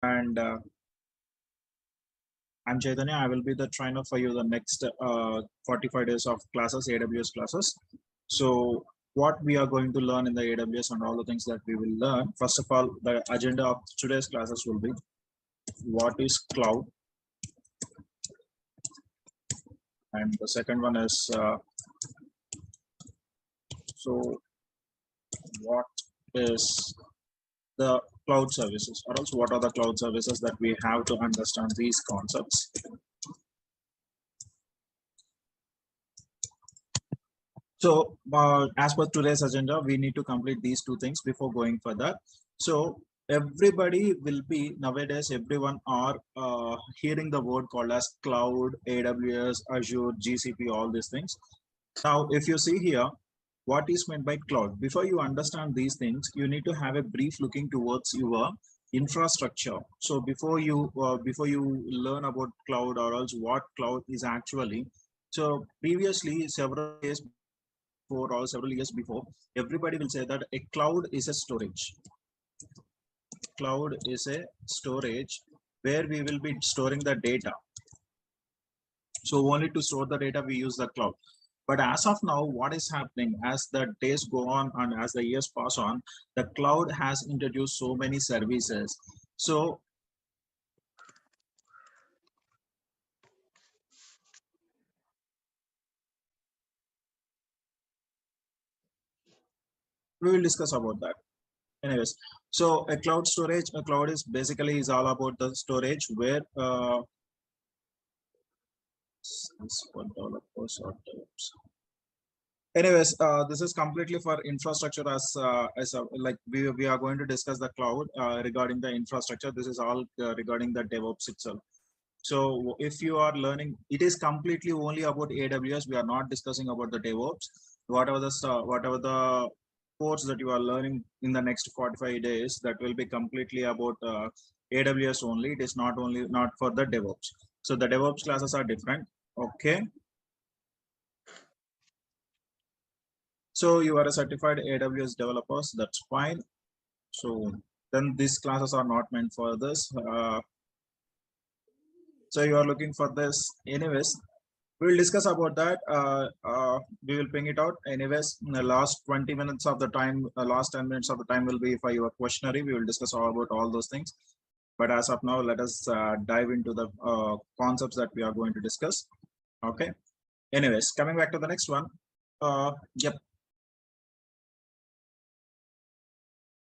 And I'm Chaitanya. I will be the trainer for you the next 45 days of classes, AWS classes. So what we are going to learn in the AWS and all the things that we will learn. First of all, the agenda of today's classes will be what is cloud, and the second one is so what is the cloud services, or else what are the cloud services that we have to understand these concepts. So as per today's agenda, we need to complete these two things before going further. So everybody will be nowadays, everyone are hearing the word called as cloud, AWS, Azure, GCP, all these things. Now, if you see here, what is meant by cloud? Before you understand these things, you need to have a brief looking towards your infrastructure. So before you learn about cloud, or else what cloud is actually. So previously, several years before, or several years before, everybody will say that a cloud is a storage. Cloud is a storage where we will be storing the data. So only to store the data, we use the cloud. But as of now, what is happening as the days go on and as the years pass on, the cloud has introduced so many services. So we will discuss about that. Anyways, so a cloud storage, a cloud is basically is all about the storage where this for developers or developers. Anyways, this is completely for infrastructure as a, like we are going to discuss the cloud regarding the infrastructure. This is all regarding the DevOps itself. So if you are learning, it is completely only about AWS. We are not discussing about the DevOps. Whatever the course that you are learning in the next 45 days, that will be completely about AWS only. It is not for the DevOps. So the DevOps classes are different. Okay. So you are a certified AWS developers. That's fine. So then these classes are not meant for this. So you are looking for this. Anyways, we will discuss about that. We will bring it out. Anyways, in the last 20 minutes of the time, last 10 minutes of the time will be for your questionnaire. We will discuss all about all those things. But as of now, let us dive into the concepts that we are going to discuss. Okay. Anyways, coming back to the next one. Yep.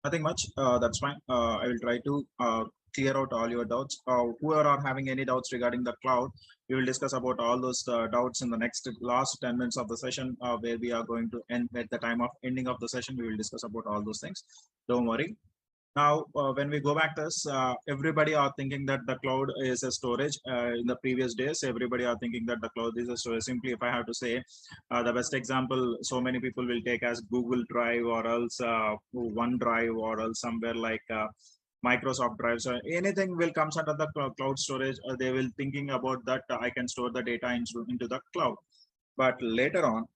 Nothing much. That's fine. I will try to clear out all your doubts. Whoever are having any doubts regarding the cloud, we will discuss about all those doubts in the next last 10 minutes of the session, where we are going to end at the time of ending of the session. We will discuss about all those things. Don't worry. Now, when we go back to this, everybody are thinking that the cloud is a storage. In the previous days, everybody are thinking that the cloud is a storage. Simply, if I have to say, the best example, so many people will take as Google Drive, or else OneDrive, or else somewhere like Microsoft Drive. So anything will comes under the cloud storage. They will thinking about that I can store the data into the cloud. But later on,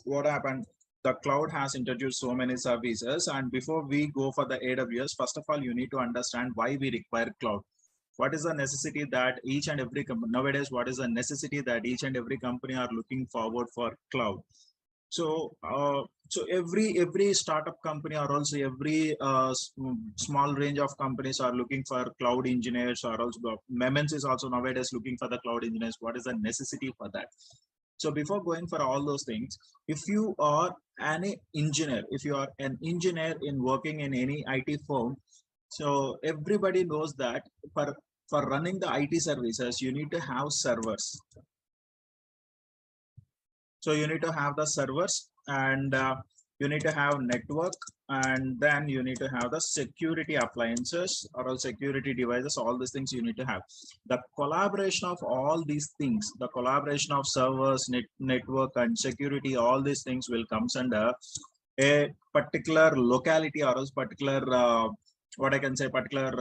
what happened? The cloud has introduced so many services, and before we go for the AWS, first of all, you need to understand why we require cloud. What is the necessity that each and every company nowadays, what is the necessity that each and every company are looking forward for cloud? So so every startup company, or also every small range of companies are looking for cloud engineers, or also MMs is also nowadays looking for the cloud engineers. What is the necessity for that? So before going for all those things, if you are an engineer, if you are an engineer in working in any IT firm, so everybody knows that for running the IT services, you need to have servers. So you need to have the servers, and you need to have network, and then you need to have the security appliances or all security devices. All these things you need to have. The collaboration of all these things, the collaboration of servers, network, and security, all these things will comes under a particular locality, or else particular what I can say, particular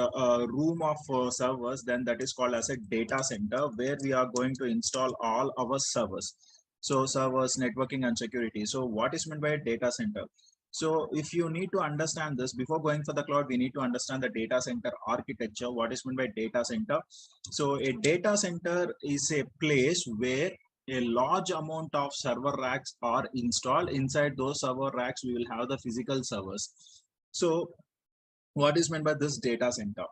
room of servers. Then that is called as a data center, where we are going to install all our servers. So servers, networking, and security. So what is meant by a data center? So if you need to understand this before going for the cloud, we need to understand the data center architecture. What is meant by data center? So a data center is a place where a large amount of server racks are installed. Inside those server racks, we will have the physical servers. So what is meant by this data center?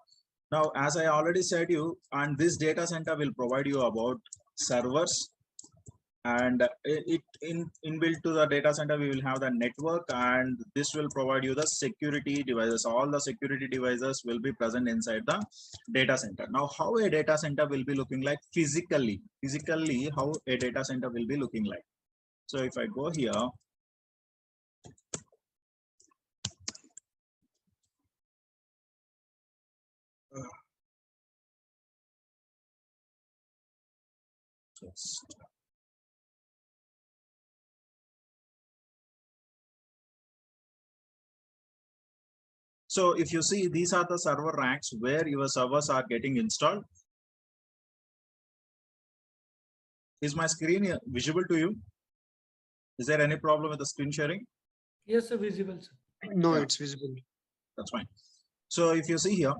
Now, as I already said you, and this data center will provide you about servers, and it in inbuilt to the data center we will have the network, and this will provide you the security devices. All the security devices will be present inside the data center. Now, how a data center will be looking like physically, how a data center will be looking like. So if I go here, just so if you see, these are the server racks where your servers are getting installed. Is my screen visible to you? Is there any problem with the screen sharing? Yes, sir, visible, sir. No, Yeah. it's visible. That's fine. So if you see here,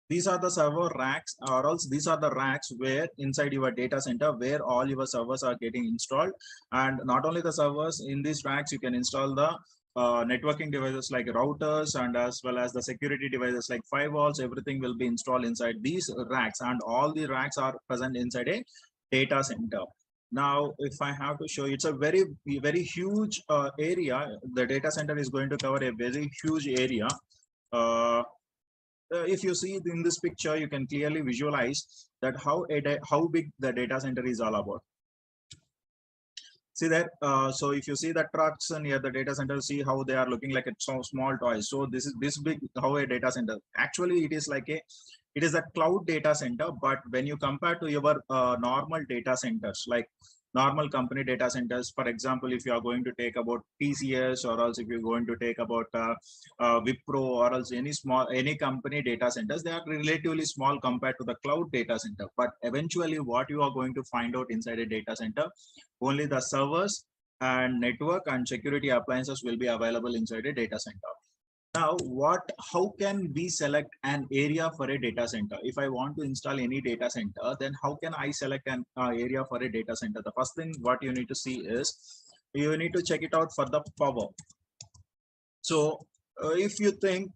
these are the server racks, or else these are the racks where inside your data center where all your servers are getting installed. And not only the servers, in these racks you can install the networking devices like routers, and as well as the security devices like firewalls. Everything will be installed inside these racks, and all the racks are present inside a data center. Now, if I have to show you, it's a very huge area. The data center is going to cover a very huge area. If you see in this picture, you can clearly visualize that how big the data center is all about. See that? So if you see the trucks near the data center, see how they are looking like a small toys. So this is this big how a data center. Actually, it is like it is a cloud data center. But when you compare to your normal data centers, like normal company data centers, for example, if you are going to take about TCS, or else if you're going to take about Wipro, or else any company data centers, they are relatively small compared to the cloud data center. But eventually, what you are going to find out inside a data center, only the servers and network and security appliances will be available inside a data center. Now, how can we select an area for a data center? If I want to install any data center, then how can I select an area for a data center? The first thing what you need to see is you need to check it out for the power. So if you think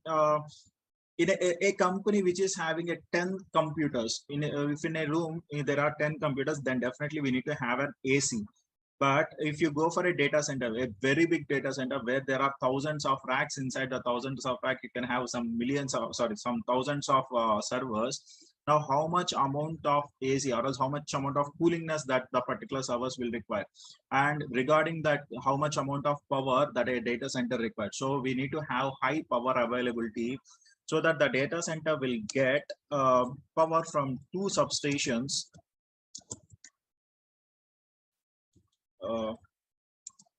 in a company which is having a 10 computers, if in a room there are 10 computers, then definitely we need to have an AC. But if you go for a data center, a very big data center where there are thousands of racks, inside the thousands of racks, you can have some thousands of servers. Now, how much amount of AC, or else how much amount of coolingness that the particular servers will require? And regarding that, how much amount of power that a data center requires? So we need to have high power availability, so that the data center will get power from two substations.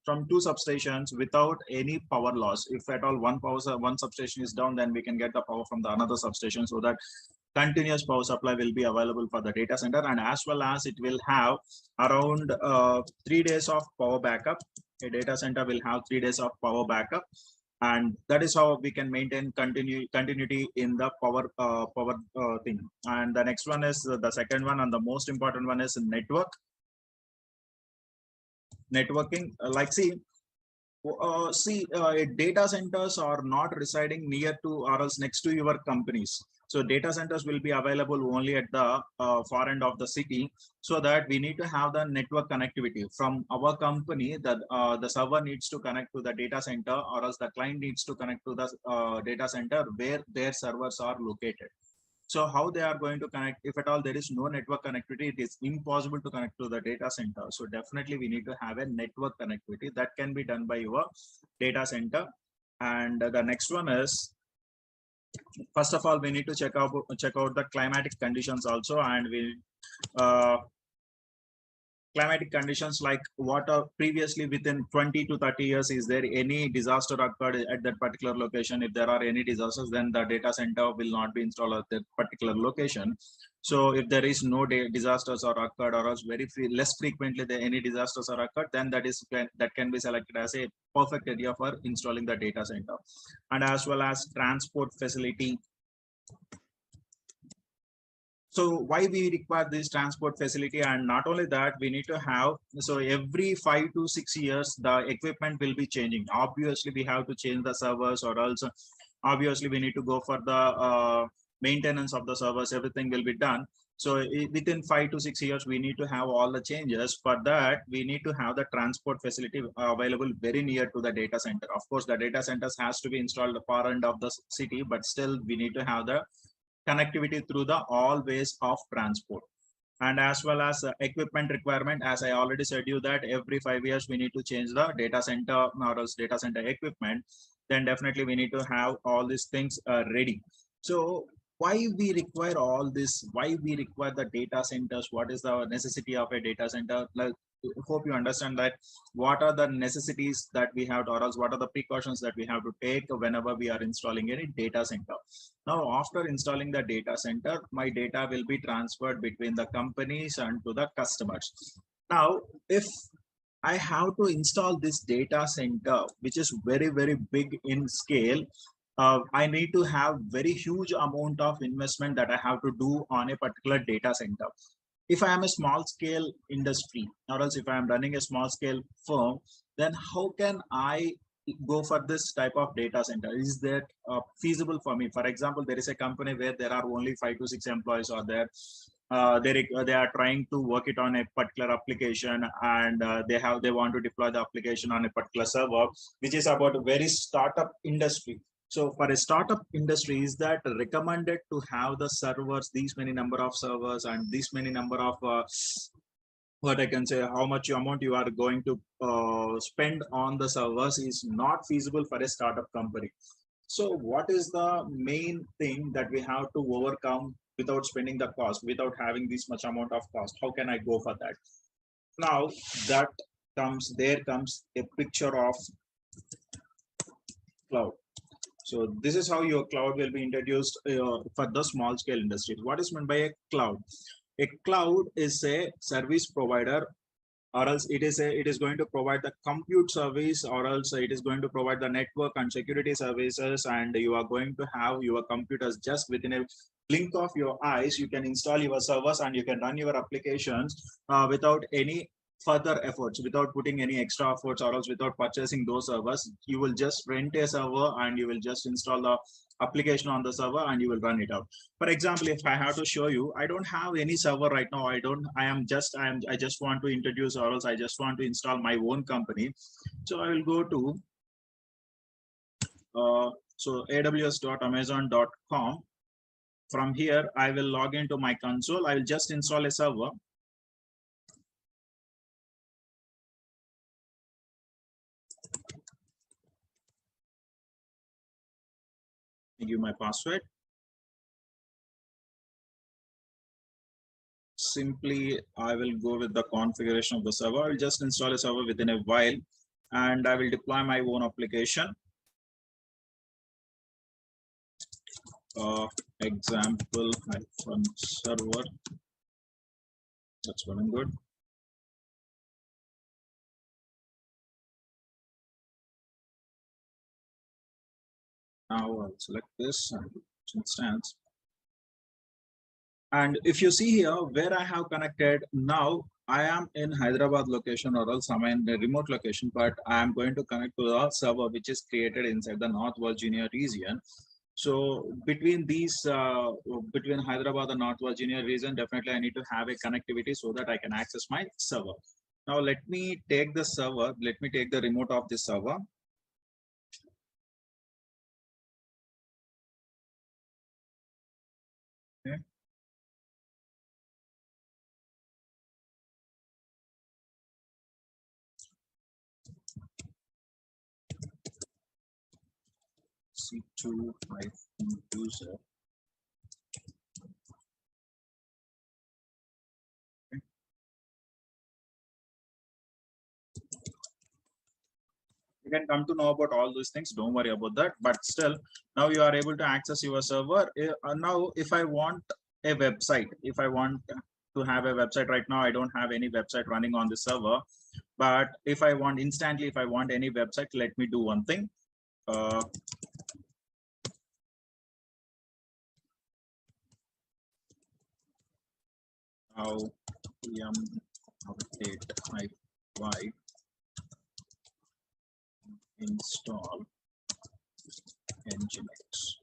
From two substations without any power loss. If at all one substation is down, then we can get the power from the another substation, so that continuous power supply will be available for the data center, and as well as it will have around 3 days of power backup. A data center will have 3 days of power backup, and that is how we can maintain continuity in the power thing. And the next one is the second one, and the most important one is networking. Data centers are not residing near to or else next to your companies. So data centers will be available only at the far end of the city, so that we need to have the network connectivity from our company, that the server needs to connect to the data center, or else the client needs to connect to the data center where their servers are located. So how they are going to connect? If at all there is no network connectivity, it is impossible to connect to the data center. So definitely we need to have a network connectivity that can be done by your data center. And the next one is, first of all, we need to check out the climatic conditions also, and we climatic conditions, like what are previously within 20 to 30 years, is there any disaster occurred at that particular location? If there are any disasters, then the data center will not be installed at that particular location. So if there is no disasters are occurred, or else less frequently any disasters are occurred, then that can be selected as a perfect area for installing the data center. And as well as transport facility. So why we require this transport facility? And not only that, we need to have, so every 5 to 6 years the equipment will be changing. Obviously we have to change the servers, or else obviously we need to go for the maintenance of the servers. Everything will be done. So within 5 to 6 years we need to have all the changes. For that we need to have the transport facility available very near to the data center. Of course the data centers has to be installed far end of the city, but still we need to have the connectivity through the all ways of transport. And as well as equipment requirement, as I already said you that every 5 years we need to change the data center or else data center equipment. Then definitely we need to have all these things ready. So why we require all this? Why we require the data centers? What is the necessity of a data center? Like, hope you understand that what are the necessities that we have, or else what are the precautions that we have to take whenever we are installing any data center. Now, after installing the data center, my data will be transferred between the companies and to the customers. Now, if I have to install this data center, which is very, very big in scale, I need to have very huge amount of investment that I have to do on a particular data center. If I am a small scale industry, or else if I am running a small scale firm, then how can I go for this type of data center? Is that feasible for me? For example, there is a company where there are only 5 to 6 employees are there. They are trying to work it on a particular application, and they want to deploy the application on a particular server, which is about a very startup industry. So for a startup industry, is that recommended to have the servers, these many number of servers and this many number of what I can say, how much amount you are going to spend on the servers is not feasible for a startup company. So what is the main thing that we have to overcome without spending the cost, without having this much amount of cost? How can I go for that? Now that there comes a picture of cloud. So this is how your cloud will be introduced for the small scale industries. What is meant by a cloud? A cloud is a service provider, or else it is going to provide the compute service, or else it is going to provide the network and security services, and you are going to have your computers just within a blink of your eyes. You can install your servers and you can run your applications without any further efforts, without putting any extra efforts, or else without purchasing those servers. You will just rent a server and you will just install the application on the server and you will run it out. For example, if I have to show you, I don't have any server right now. I just want to introduce, or else I just want to install my own company. So I will go to aws.amazon.com. From here I will log into my console. I will just install a server. I give my password. Simply I will go with the configuration of the server. I will just install a server within a while, and I will deploy my own application. Example server. That's running good. Now I'll select this instance. And if you see here where I have connected, now I am in Hyderabad location, or else I'm in a remote location, but I am going to connect to the server which is created inside the North Virginia region. So between between Hyderabad and North Virginia region, definitely I need to have a connectivity so that I can access my server. Now let me take the server. Let me take the remote of this server. Okay. C2 user. You can come to know about all those things. Don't worry about that. But still, now you are able to access your server. Now, if I want a website. If I want to have a website right now, I don't have any website running on the server. But if I want instantly, if I want any website, let me do one thing. How yum update y install nginx.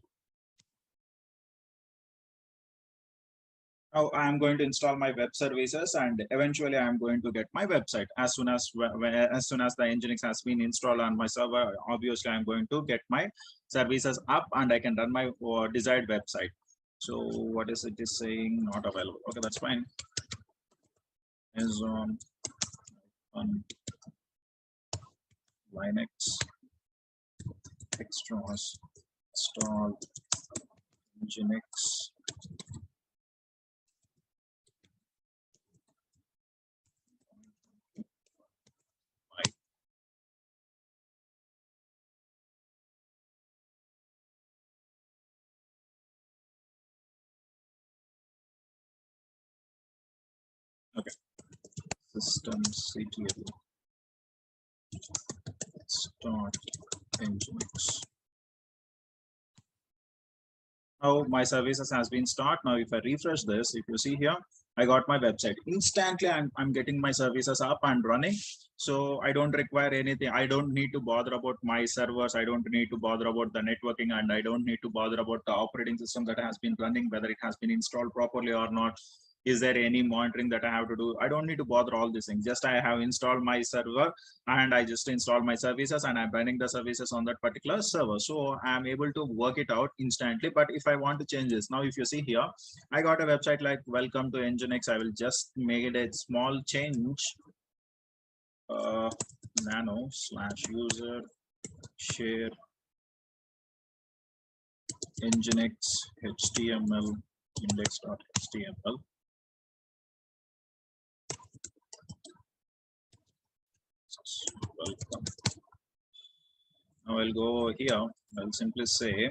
Now I'm going to install my web services, and eventually I'm going to get my website as soon as the nginx has been installed on my server. Obviously, I'm going to get my services up, and I can run my desired website. So what is it is saying? Not available. Okay, that's fine. Is on Linux extras install nginx. Okay, systemctl start nginx. Now my services has been started. Now if I refresh this, if you see here, I got my website. Instantly I'm getting my services up and running. So I don't require anything. I don't need to bother about my servers. I don't need to bother about the networking, and I don't need to bother about the operating system that has been running, whether it has been installed properly or not. Is there any monitoring that I have to do? I don't need to bother all these things. Just I have installed my server, and I just install my services, and I'm running the services on that particular server. So I'm able to work it out instantly. But if I want to change this, now if you see here, I got a website like welcome to nginx. I will just make it a small change. Nano/user share nginx html index.html. Welcome. Now I'll go over here. I'll simply say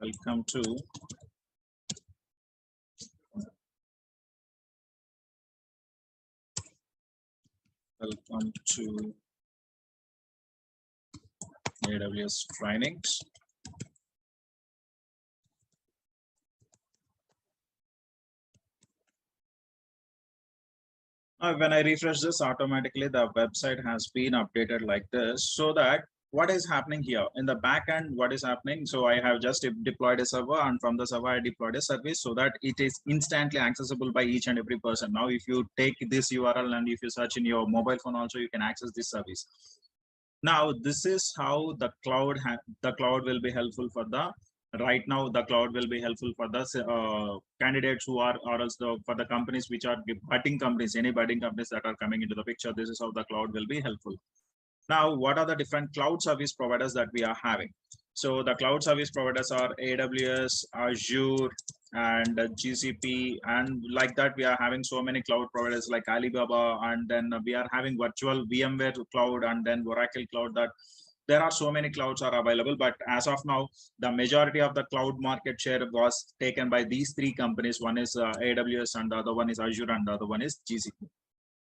welcome to AWS trainings. When I refresh this, automatically the website has been updated like this. So that what is happening here in the back end, what is happening? So I have just deployed a server, and from the server I deployed a service so that it is instantly accessible by each and every person. Now, if you take this URL and if you search in your mobile phone also, you can access this service. Now, this is how the cloud will be helpful for the right now. The cloud will be helpful for the candidates who are, or else for the companies which are budding companies, any budding companies that are coming into the picture. This is how the cloud will be helpful. Now, what are the different cloud service providers that we are having? So the cloud service providers are AWS, Azure, and GCP, and like that we are having so many cloud providers like Alibaba, and then we are having virtual VMware cloud, and then Oracle cloud. That there are so many clouds are available, but as of now, the majority of the cloud market share was taken by these three companies. One is AWS, and the other one is Azure, and the other one is GCP.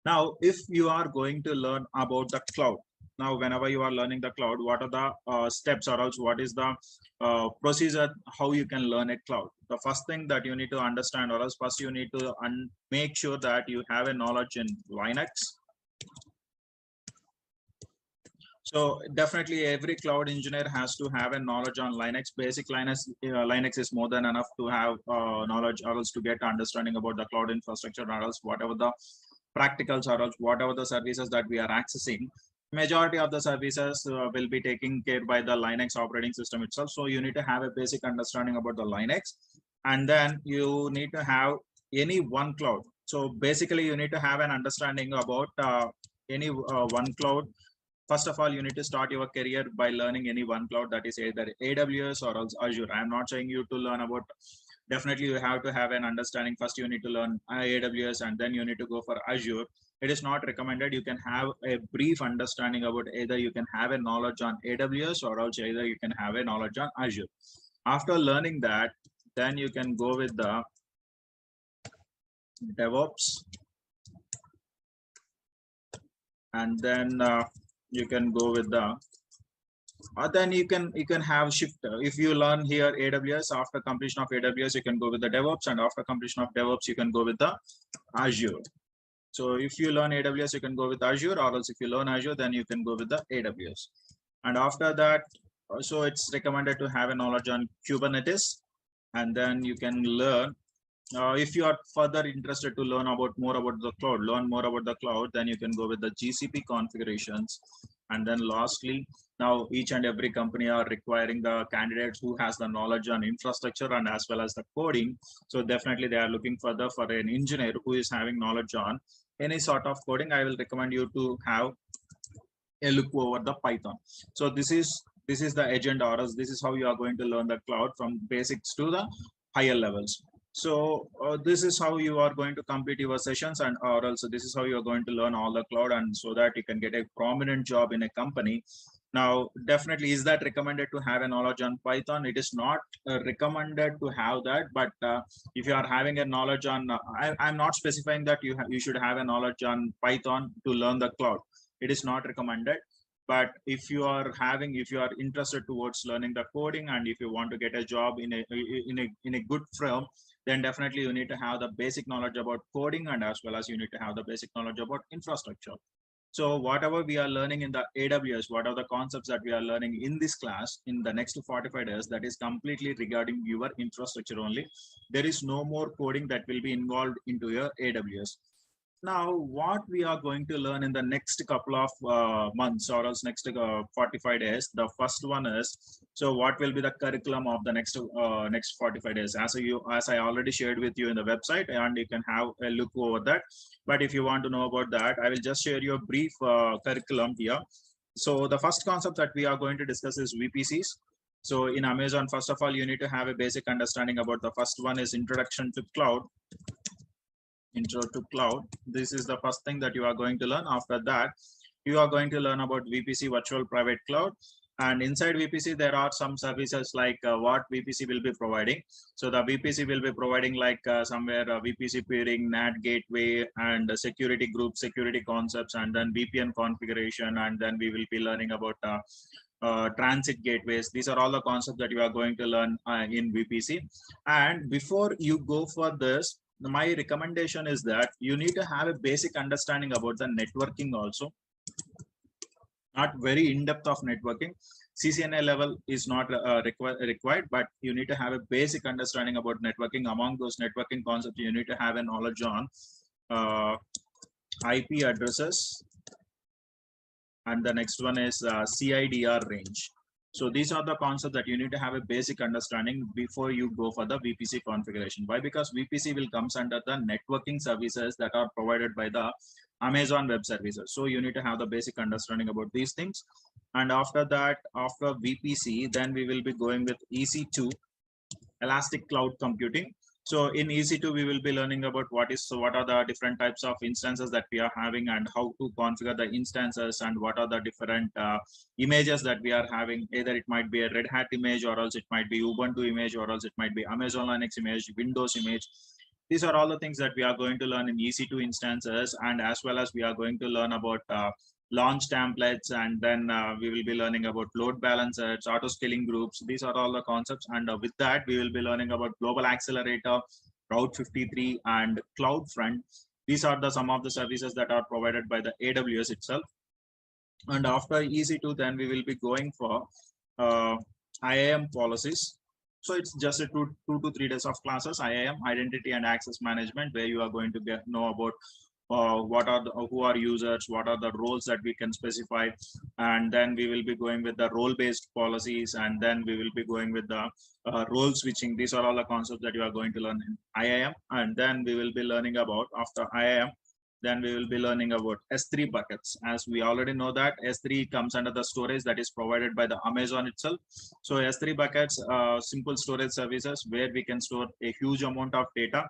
Now, if you are going to learn about the cloud, now whenever you are learning the cloud, what are the steps, or else what is the procedure how you can learn a cloud? The first thing that you need to understand, or else first you need to make sure that you have a knowledge in Linux. So definitely every cloud engineer has to have a knowledge on Linux. Basic Linux is more than enough to have knowledge, or else to get understanding about the cloud infrastructure, or else whatever the practicals, or else whatever the services that we are accessing. Majority of the services will be taken care by the Linux operating system itself. So you need to have a basic understanding about the Linux, and then you need to have any one cloud. So basically you need to have an understanding about any one cloud. First of all, you need to start your career by learning any one cloud, that is either AWS or else Azure. I'm not saying you to learn about, definitely you have to have an understanding. First, you need to learn AWS, and then you need to go for Azure. it is not recommended. You can have a brief understanding about either you can have a knowledge on AWS or else either you can have a knowledge on Azure. After learning that, then you can go with the DevOps, and then you can go with the then you can have shift. If you learn here AWS, after completion of AWS you can go with the DevOps, and after completion of DevOps you can go with the Azure. So if you learn AWS you can go with Azure, or else if you learn Azure then you can go with the AWS. And after that, so it's recommended to have a knowledge on Kubernetes, and then you can learn if you are further interested to learn about more about the cloud, then you can go with the GCP configurations. And then lastly, now each and every company are requiring the candidates who has the knowledge on infrastructure and as well as the coding. So definitely they are looking further for an engineer who is having knowledge on any sort of coding. I will recommend you to have a look over the Python. So this is the agenda, or else this is how you are going to learn the cloud from basics to the higher levels. So this is how you are going to complete your sessions, and or also this is how you are going to learn all the cloud, and so that you can get a prominent job in a company. Now definitely, is that recommended to have a knowledge on Python? It is not recommended to have that, but if you are having a knowledge on I'm not specifying that you should have a knowledge on Python to learn the cloud. It is not recommended. But if you are interested towards learning the coding, and if you want to get a job in a good firm, then definitely you need to have the basic knowledge about coding, and as well as you need to have the basic knowledge about infrastructure. So whatever we are learning in the AWS, what are the concepts that we are learning in this class in the next 45 days, that is completely regarding your infrastructure only. There is no more coding that will be involved into your AWS. Now, what we are going to learn in the next couple of months, or else next 45 days, the first one is, so what will be the curriculum of the next 45 days? As I already shared with you in the website, and you can have a look over that. But if you want to know about that, I will just share you a brief curriculum here. So the first concept that we are going to discuss is VPCs. So in Amazon, first of all, you need to have a basic understanding about the first one is introduction to cloud. Intro to cloud. This is the first thing that you are going to learn. After that, you are going to learn about VPC, virtual private cloud. And inside VPC, there are some services like what VPC will be providing. So the VPC will be providing like somewhere VPC peering, NAT gateway, and security group, security concepts, and then VPN configuration. And then we will be learning about transit gateways. These are all the concepts that you are going to learn in VPC. And before you go for this, my recommendation is that you need to have a basic understanding about the networking also. Not very in-depth of networking. CCNA level is not required, but you need to have a basic understanding about networking. Among those networking concepts, you need to have a knowledge on IP addresses, and the next one is CIDR range. So these are the concepts that you need to have a basic understanding before you go for the VPC configuration. Why? Because VPC will comes under the networking services that are provided by the Amazon Web Services. So you need to have the basic understanding about these things. And after that, after VPC, then we will be going with EC2, Elastic Cloud Computing. So in EC2, we will be learning about what are the different types of instances that we are having, and how to configure the instances, and what are the different images that we are having. Either it might be a Red Hat image, or else it might be Ubuntu image, or else it might be Amazon Linux image, Windows image. These are all the things that we are going to learn in EC2 instances, and as well as we are going to learn about launch templates, and then we will be learning about load balancers, auto scaling groups. These are all the concepts, and with that we will be learning about global accelerator, Route 53, and CloudFront. These are some of the services that are provided by the AWS itself. And after EC2, then we will be going for IAM policies. So it's just a two to 3 days of classes. IAM, identity and access management, where you are going to know about who are users, what are the roles that we can specify, and then we will be going with the role-based policies, and then we will be going with the role switching. These are all the concepts that you are going to learn in IAM. And then we will be learning about, after IAM, then we will be learning about S3 buckets. As we already know that S3 comes under the storage that is provided by the Amazon itself. So S3 buckets, simple storage services where we can store a huge amount of data.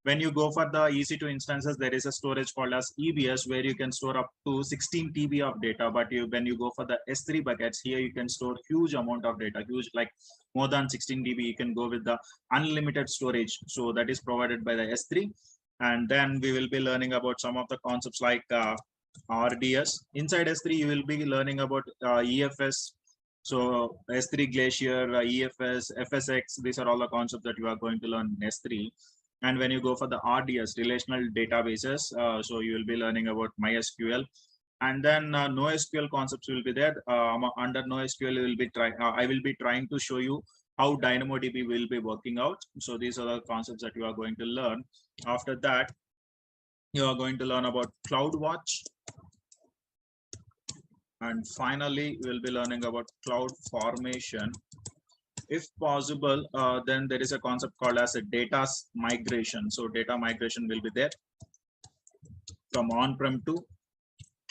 When you go for the EC2 instances, there is a storage called as EBS where you can store up to 16 TB of data. But when you go for the S3 buckets, here you can store huge amount of data, huge, like more than 16 TB. You can go with the unlimited storage. So that is provided by the S3. And then we will be learning about some of the concepts like RDS. Inside S3, you will be learning about EFS. So S3 Glacier, EFS, FSX, these are all the concepts that you are going to learn in S3. And when you go for the RDS, relational databases, so you will be learning about MySQL. And then NoSQL concepts will be there. Under NoSQL, I will be trying to show you how DynamoDB will be working out. So these are the concepts that you are going to learn. After that, you are going to learn about CloudWatch. And finally, we'll be learning about cloud formation. If possible, then there is a concept called as a data migration. So data migration will be there from on-prem to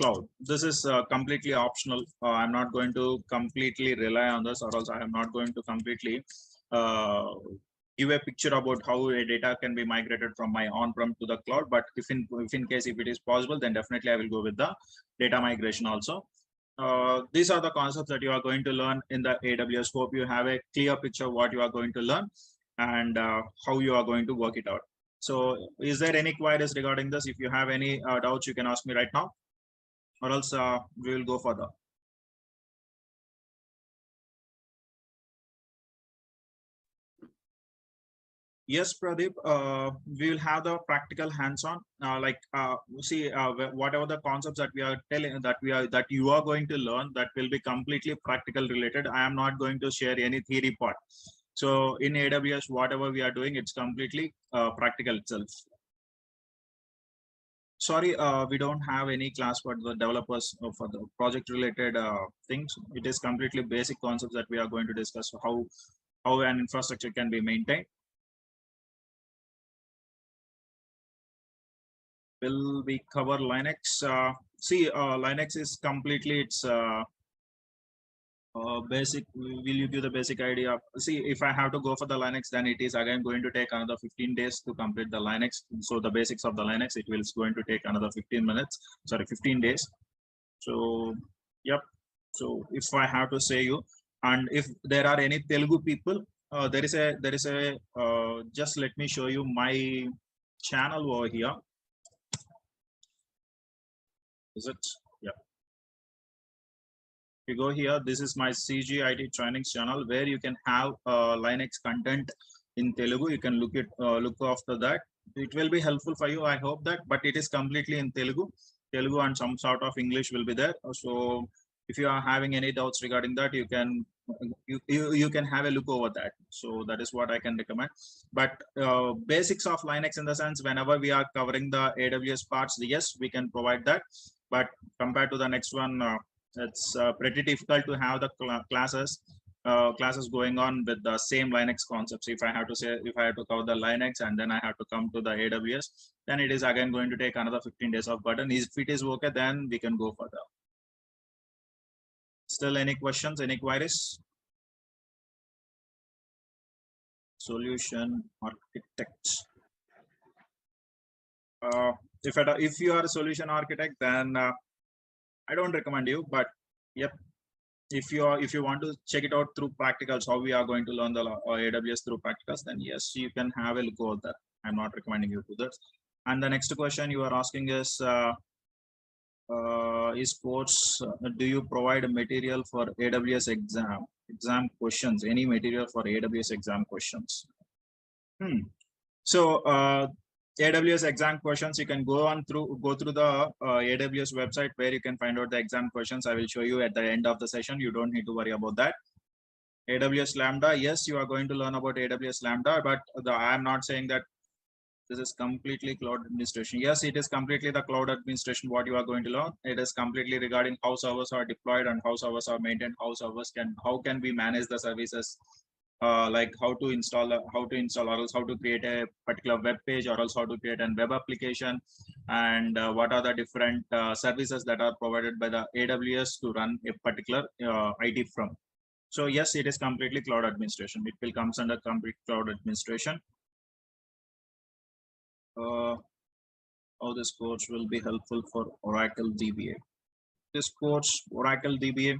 cloud. This is completely optional. I'm not going to completely rely on this, or else I am not going to completely give a picture about how a data can be migrated from my on-prem to the cloud. But if in case if it is possible, then definitely I will go with the data migration also. These are the concepts that you are going to learn in the AWS. Hope you have a clear picture of what you are going to learn and how you are going to work it out. So is there any queries regarding this? If you have any doubts, you can ask me right now, or else we will go further. Yes, Pradeep, we will have the practical hands-on, whatever the concepts that we are telling that you are going to learn, that will be completely practical related. I am not going to share any theory part. So in AWS, whatever we are doing, it's completely practical itself. Sorry, we don't have any class for the developers for the project related things. It is completely basic concepts that we are going to discuss, how an infrastructure can be maintained. Will we cover Linux? Linux is completely basic. Will you give the basic idea? See, if I have to go for the Linux, then it is again going to take another 15 days to complete the Linux. So the basics of the Linux, it will going to take another 15 days. So, yep. So if I have to say you, and if there are any Telugu people, there is a just let me show you my channel over here. Is it? Yeah. You go here, this is my CGIT trainings channel where you can have Linux content in Telugu. You can look after that. It will be helpful for you, I hope that, but it is completely in Telugu and some sort of English will be there. So if you are having any doubts regarding that, you can have a look over that. So that is what I can recommend. But basics of Linux in the sense, whenever we are covering the AWS parts, yes, we can provide that. But compared to the next one, it's pretty difficult to have the classes going on with the same Linux concepts. If I have to cover the Linux and then I have to come to the AWS, then it is again going to take another 15 days of burden. If it is okay, then we can go further. Still any questions, any queries? Solution architect. If you are a solution architect, then I don't recommend you, but yep, if you want to check it out through practicals, how we are going to learn the AWS through practicals, then yes, you can have a look over that. I'm not recommending you to this. And the next question you are asking is sports. Do you provide material for AWS exam questions? Any material for AWS exam questions? So AWS exam questions, you can go through the AWS website where you can find out the exam questions. I will show you at the end of the session. You don't need to worry about that. AWS Lambda, yes, you are going to learn about AWS Lambda, but I am not saying that this is completely cloud administration. Yes, it is completely the cloud administration what you are going to learn. It is completely regarding how servers are deployed and how servers are maintained, how can we manage the services, like how to install or else how to create a particular web page, or else how to create a web application, and what are the different services that are provided by the AWS to run a particular IT firm. So yes, it is completely cloud administration. It will comes under complete cloud administration. how this course will be helpful for Oracle DBA. This course, Oracle DBA,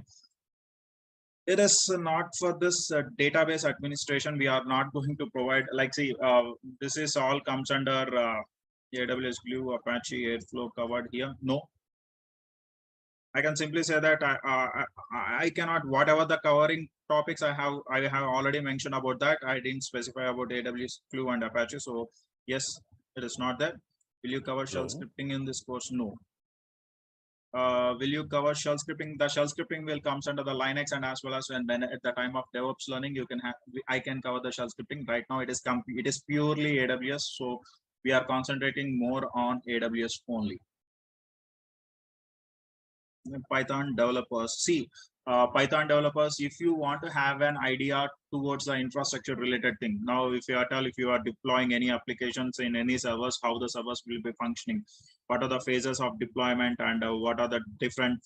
it is not for this database administration. We are not going to provide, like, see, this is all comes under AWS Glue, Apache, Airflow covered here. No, I can simply say that I cannot, whatever the covering topics I have already mentioned about that. I didn't specify about AWS Glue and Apache. So yes, it is not there. Will you cover shell No. scripting in this course? No. Will you cover shell scripting? The shell scripting will comes under the Linux, and as well as when at the time of DevOps learning, you can have, I can cover the shell scripting. Right now, it is purely AWS, so we are concentrating more on AWS only. Python developers, see, Python developers, if you want to have an idea towards the infrastructure related thing, now if you are deploying any applications in any servers, how the servers will be functioning, what are the phases of deployment, and what are the different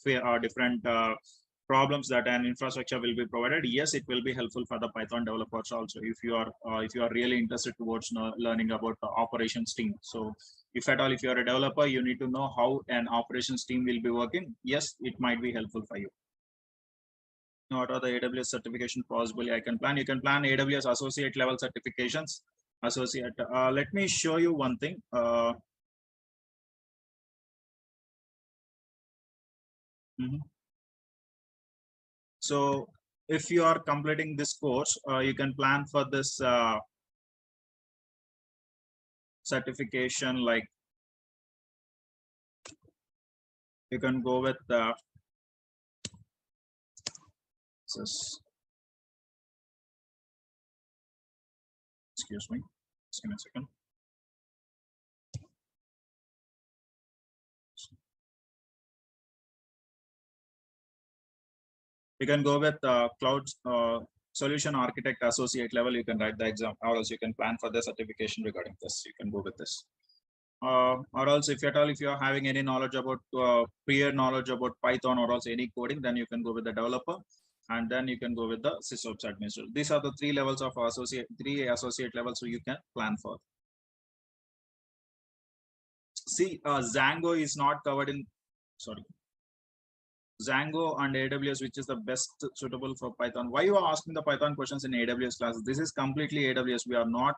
problems that an infrastructure will be provided, yes, it will be helpful for the Python developers also, if you are really interested towards learning about the operations team. So if at all, if you're a developer, you need to know how an operations team will be working. Yes, it might be helpful for you. What are the AWS certification possibly I can plan? You can plan AWS associate level certifications. Associate. Let me show you one thing. So if you are completing this course, you can plan for this certification, like you can go with excuse me, just give me a second. You can go with cloud solution architect associate level. You can write the exam, or else you can plan for the certification regarding this. You can go with this. Or else, if at all, if you are having any knowledge about prior knowledge about Python or else any coding, then you can go with the developer, and then you can go with the sysops administrator. These are the three levels of three associate levels, so you can plan for. See, Django is not covered in. Sorry. Django and AWS, which is the best suitable for Python? Why you are asking the Python questions in AWS classes? This is completely AWS. We are not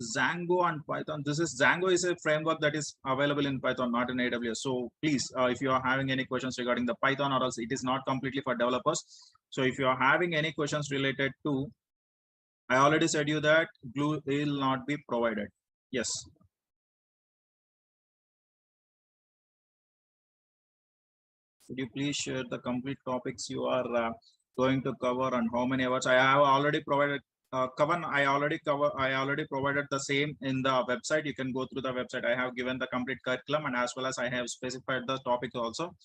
Django and Python. Django is a framework that is available in Python, not in AWS. So please, if you are having any questions regarding the Python, or else it is not completely for developers. So if you are having any questions related to, I already said you that Glue will not be provided. Yes. Could you please share the complete topics you are going to cover and how many hours? I have already provided. Kavan, I already provided the same in the website. You can go through the website. I have given the complete curriculum, and as well as I have specified the topics also.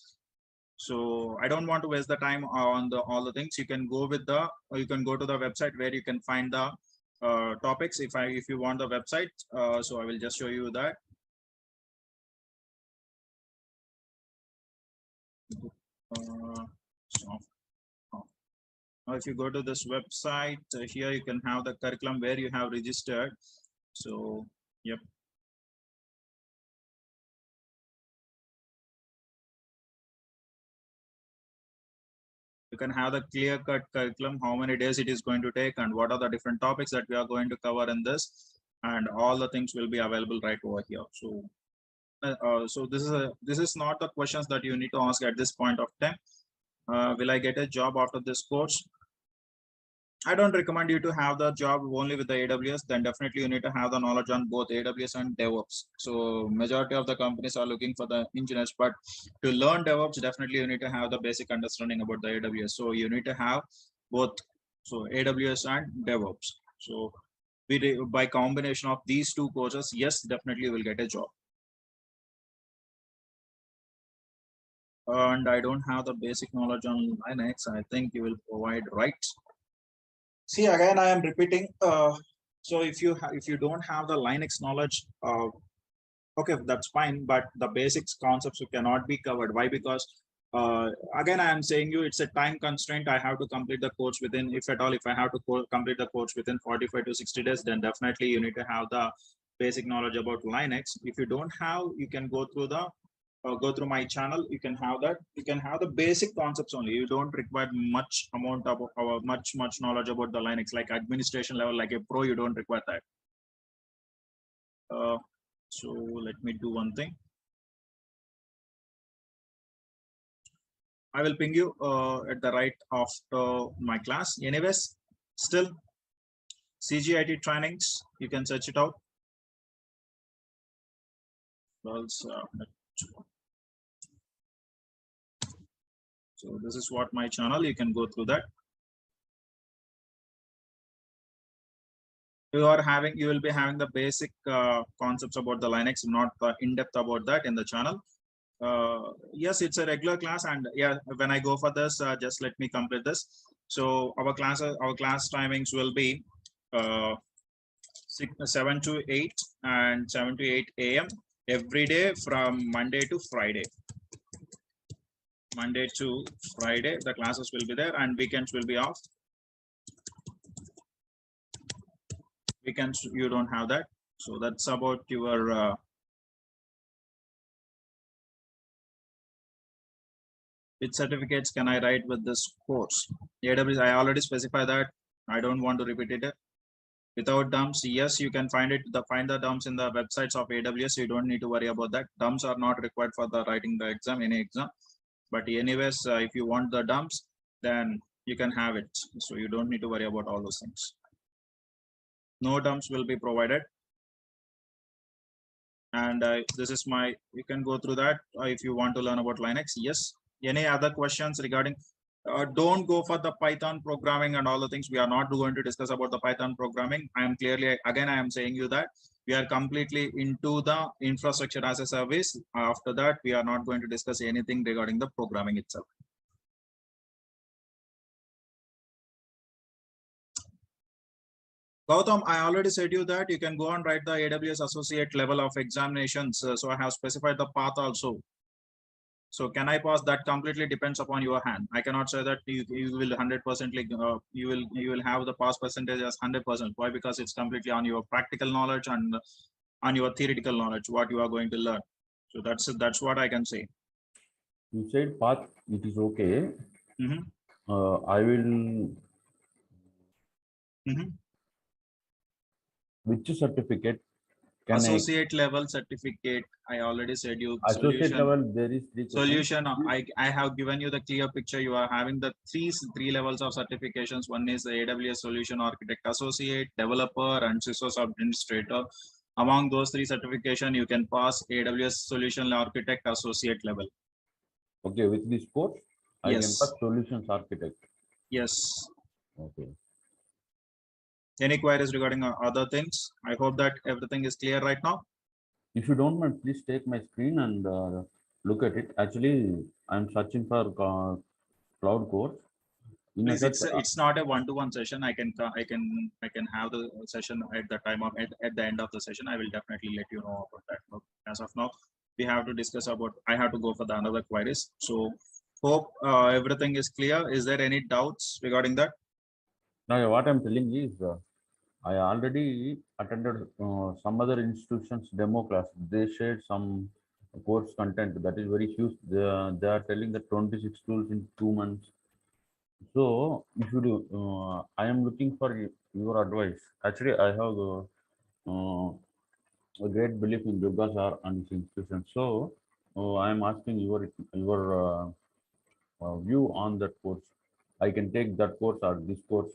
So I don't want to waste the time on all the things. You can go with you can go to the website where you can find the topics. If you want the website, so I will just show you that. Now, if you go to this website, here you can have the curriculum where you have registered. So, yep. You can have the clear-cut curriculum, how many days it is going to take, and what are the different topics that we are going to cover in this, and all the things will be available right over here. So, this is not the questions that you need to ask at this point of time. Will I get a job after this course? I don't recommend you to have the job only with the AWS. Then definitely you need to have the knowledge on both AWS and DevOps. So majority of the companies are looking for the engineers, but to learn DevOps, definitely you need to have the basic understanding about the AWS. So you need to have both, so AWS and DevOps. So by combination of these two courses, yes, definitely you will get a job. And I don't have the basic knowledge on Linux. I think you will provide, right? See, again, I am repeating. So if you don't have the Linux knowledge, okay, that's fine. But the basics concepts you cannot be covered. Why? Because again, I am saying you, it's a time constraint. I have to complete the course within, if at all, if I have to complete the course within 45 to 60 days, then definitely you need to have the basic knowledge about Linux. If you don't have, you can go through the go through my channel. You can have that. You can have the basic concepts only. You don't require much amount of much knowledge about the Linux, like administration level, like a pro. You don't require that. So let me do one thing. I will ping you at the right of my class. Anyways, still CGIT trainings. You can search it out. So this is what my channel. You can go through that. You will be having the basic concepts about the Linux, not in depth about that in the channel. Yes, it's a regular class, and yeah, when I go for this, just let me complete this. So our class timings will be 7 to 8 and 7 to 8 a.m. every day from Monday to Friday. Monday to Friday, the classes will be there, and weekends will be off. Weekends you don't have that. So that's about your which certificates can I write with this course? AWS, I already specify that. I don't want to repeat it. Without dumps, yes, you can find the dumps in the websites of AWS. You don't need to worry about that. Dumps are not required for the writing the exam, any exam. But anyways, if you want the dumps, then you can have it. So you don't need to worry about all those things. No dumps will be provided. And this is my, you can go through that if you want to learn about Linux. Yes. Any other questions regarding, don't go for the Python programming and all the things. We are not going to discuss about the Python programming. I am clearly, again, I am saying you that we are completely into the infrastructure as a service. After that, we are not going to discuss anything regarding the programming itself. Gautam, I already said you that you can go and write the AWS associate level of examinations. So I have specified the path also. So can I pass? That completely depends upon your hand. I cannot say that you will 100% you will have the pass percentage as 100%. Why? Because it's completely on your practical knowledge and on your theoretical knowledge what you are going to learn. So that's what I can say. You said path, it is okay. Mm-hmm. I will. Mm-hmm. Which certificate can associate level certificate? I already said you. Associate level, there is three Solution. I have given you the clear picture. You are having the three levels of certifications. One is the AWS Solution Architect Associate, Developer, and Systems Administrator. Among those three certification, you can pass AWS Solution Architect Associate level. Okay, with this course, I can pass Solutions Architect. Yes. Okay. Any queries regarding other things? I hope that everything is clear right now. If you don't mind, please take my screen and look at it. Actually, I'm searching for cloud course. Please, it's not a one-to-one session. I can have the session at the time of at the end of the session. I will definitely let you know about that. But as of now, we have to discuss about. I have to go for the another queries. So hope everything is clear. Is there any doubts regarding that? Now, what I'm telling is, I already attended some other institutions demo class. They shared some course content that is very huge. They are telling that 26 tools in 2 months. So, if you do, I am looking for your advice. Actually, I have a great belief in Durga Sir and his institution. So, I am asking your view on that course. I can take that course or this course.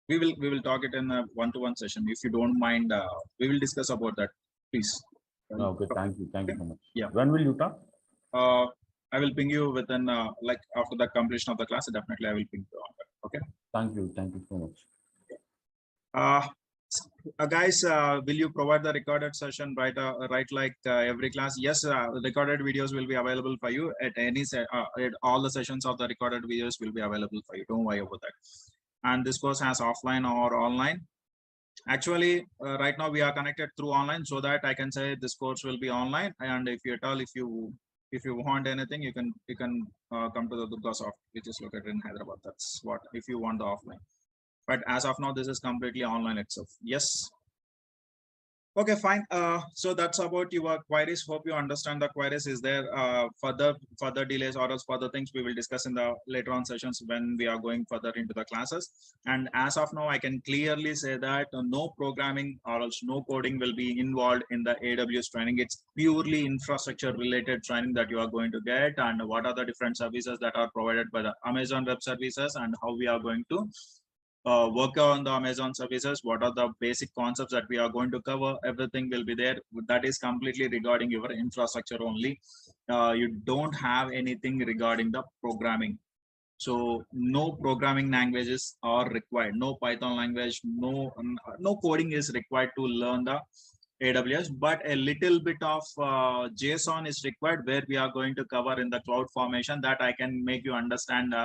We will talk it in a one-to-one session. If you don't mind, we will discuss about that, please. Okay, thank you so much. Yeah. When will you talk? I will ping you within like after the completion of the class. Definitely, I will ping you on that. Okay. Thank you so much. Guys, will you provide the recorded session right like every class? Yes, recorded videos will be available for you at any at all the sessions of the recorded videos will be available for you. Don't worry about that. And this course has offline or online. Actually, right now we are connected through online, so that I can say this course will be online. And if you at all, if you want anything, you can come to the Durga Soft, which is located in Hyderabad. That's what if you want the offline. But as of now, this is completely online itself. Yes. Okay, fine. So that's about your queries. Hope you understand the queries. Is there further delays or else further things we will discuss in the later on sessions when we are going further into the classes. And as of now, I can clearly say that no programming or else no coding will be involved in the AWS training. It's purely infrastructure related training that you are going to get, and what are the different services that are provided by the Amazon Web Services, and how we are going to work on the Amazon services, what are the basic concepts that we are going to cover, everything will be there. That is completely regarding your infrastructure only. You don't have anything regarding the programming. So no programming languages are required, no Python language, no coding is required to learn the AWS, but a little bit of JSON is required, where we are going to cover in the cloud formation, that I can make you understand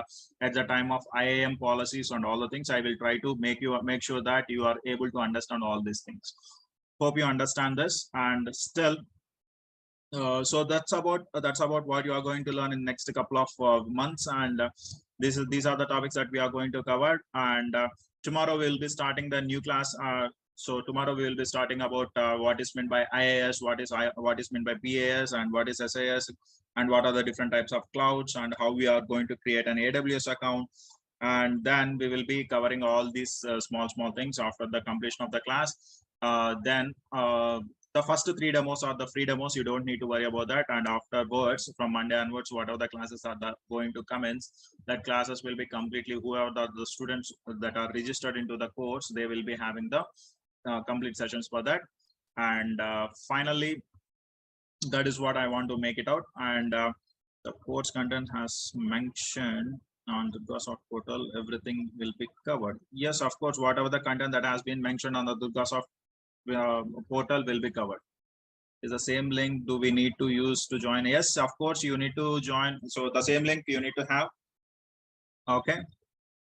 at the time of IAM policies and all the things. I will try to make sure that you are able to understand all these things. Hope you understand this. And still, so that's about what you are going to learn in next couple of months. And these are the topics that we are going to cover. And tomorrow we'll be starting the new class. So tomorrow we will be starting about what is meant by IaaS, what is meant by PaaS, and what is SAS, and what are the different types of clouds, and how we are going to create an AWS account. And then we will be covering all these small things after the completion of the class. Then the first three demos are the free demos. You don't need to worry about that. And afterwards, from Monday onwards, whatever the classes are going to commence, that classes will be completely, whoever the students that are registered into the course, they will be having the complete sessions for that. And finally, that is what I want to make it out. And the course content has mentioned on the Durgasoft portal, everything will be covered. Yes, of course, whatever the content that has been mentioned on the Durgasoft portal will be covered. Is the same link do we need to use to join? Yes, of course, you need to join. So the same link you need to have. Okay.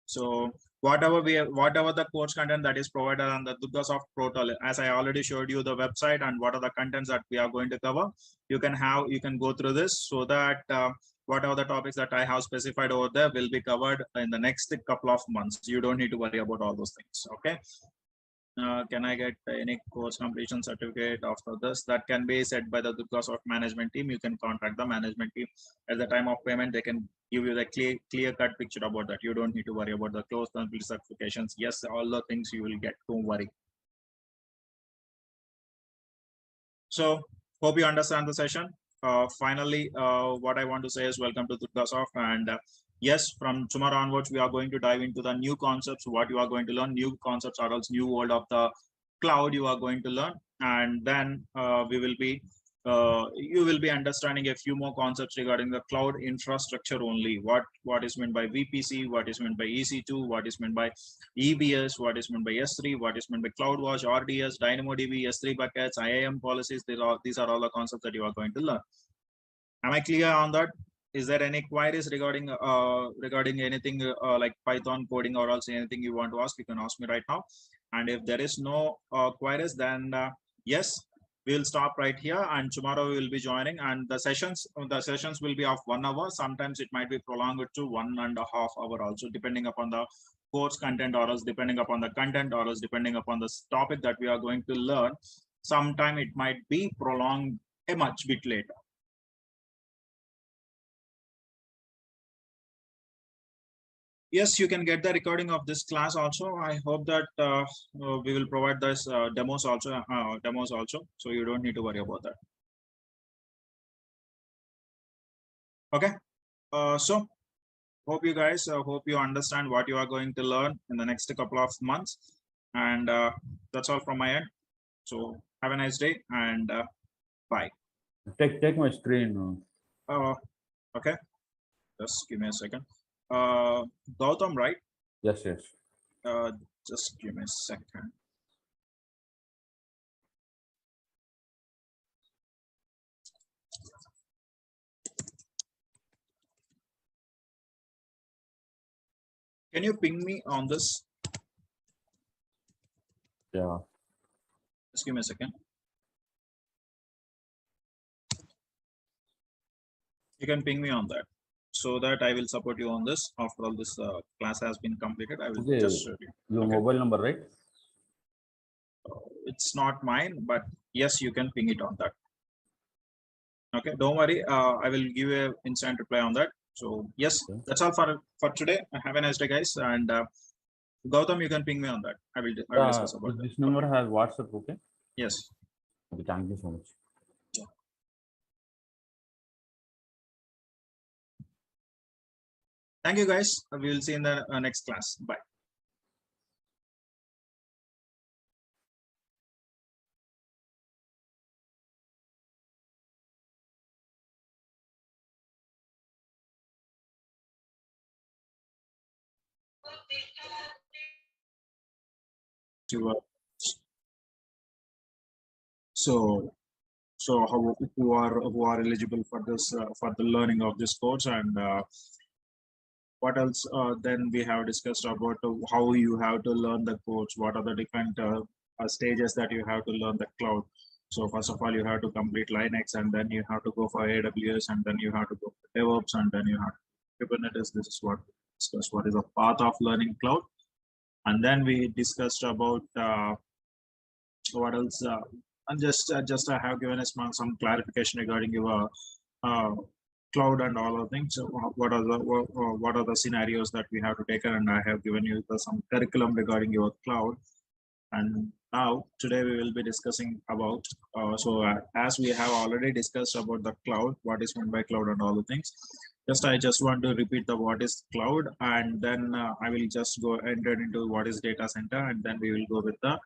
So whatever the course content that is provided on the Durgasoft portal, as I already showed you the website and what are the contents that we are going to cover, you can go through this, so that whatever the topics that I have specified over there will be covered in the next couple of months. You don't need to worry about all those things. Okay. Can I get any course completion certificate after this? That can be set by the Durgasoft management team. You can contact the management team at the time of payment. They can give you the clear cut picture about that. You don't need to worry about the course complete certifications. Yes, all the things you will get. Don't worry. So hope you understand the session. Finally, what I want to say is welcome to Durgasoft. And yes, from tomorrow onwards, we are going to dive into the new concepts, what you are going to learn, new concepts or else new world of the cloud you are going to learn. And then you will be understanding a few more concepts regarding the cloud infrastructure only. What is meant by VPC, what is meant by EC2, what is meant by EBS, what is meant by S3, what is meant by CloudWatch, RDS, DynamoDB, S3 buckets, IAM policies. These are all the concepts that you are going to learn. Am I clear on that? Is there any queries regarding anything like Python coding or else anything you want to ask? You can ask me right now. And if there is no queries, then yes, we'll stop right here. And tomorrow we will be joining. And the sessions will be of 1 hour. Sometimes it might be prolonged to 1.5 hours also, depending upon the course content or else depending upon the content or else depending upon the topic that we are going to learn. Sometime it might be prolonged a much bit later. Yes, you can get the recording of this class also. I hope that we will provide this demos also, so you don't need to worry about that. Okay. So hope you guys hope you understand what you are going to learn in the next couple of months. And that's all from my end. So have a nice day, and bye. Take my screen. Okay. Just give me a second. Gautam, right? Yes, yes. Just give me a second. Can you ping me on this? Yeah. Just give me a second. You can ping me on that, so that I will support you on this. After all this class has been completed, I will Okay. just show you. Your Okay. mobile number, right? it's not mine, but yes, you can ping it on that. Okay, don't worry. I will give you an instant reply on that. So yes, Okay. that's all for today. Have a nice day, guys. And Gautam, you can ping me on that. I will discuss about that. This number has WhatsApp, okay? Yes. Okay, thank you so much. Thank you, guys. We will see in the next class. Bye. So how who are eligible for this for the learning of this course, and what else then we have discussed about how you have to learn the course, what are the different stages that you have to learn the cloud. So first of all, you have to complete Linux, and then you have to go for AWS, and then you have to go for DevOps, and then you have Kubernetes. This is what we discussed, what is the path of learning cloud. And then we discussed about what else, and just I have given us some clarification regarding your uh, cloud and all the things. So what are the scenarios that we have to take, and I have given you some curriculum regarding your cloud. And now today we will be discussing about as we have already discussed about the cloud, what is meant by cloud and all the things. I just want to repeat the what is cloud, and then I will just go enter into what is data center, and then we will go with the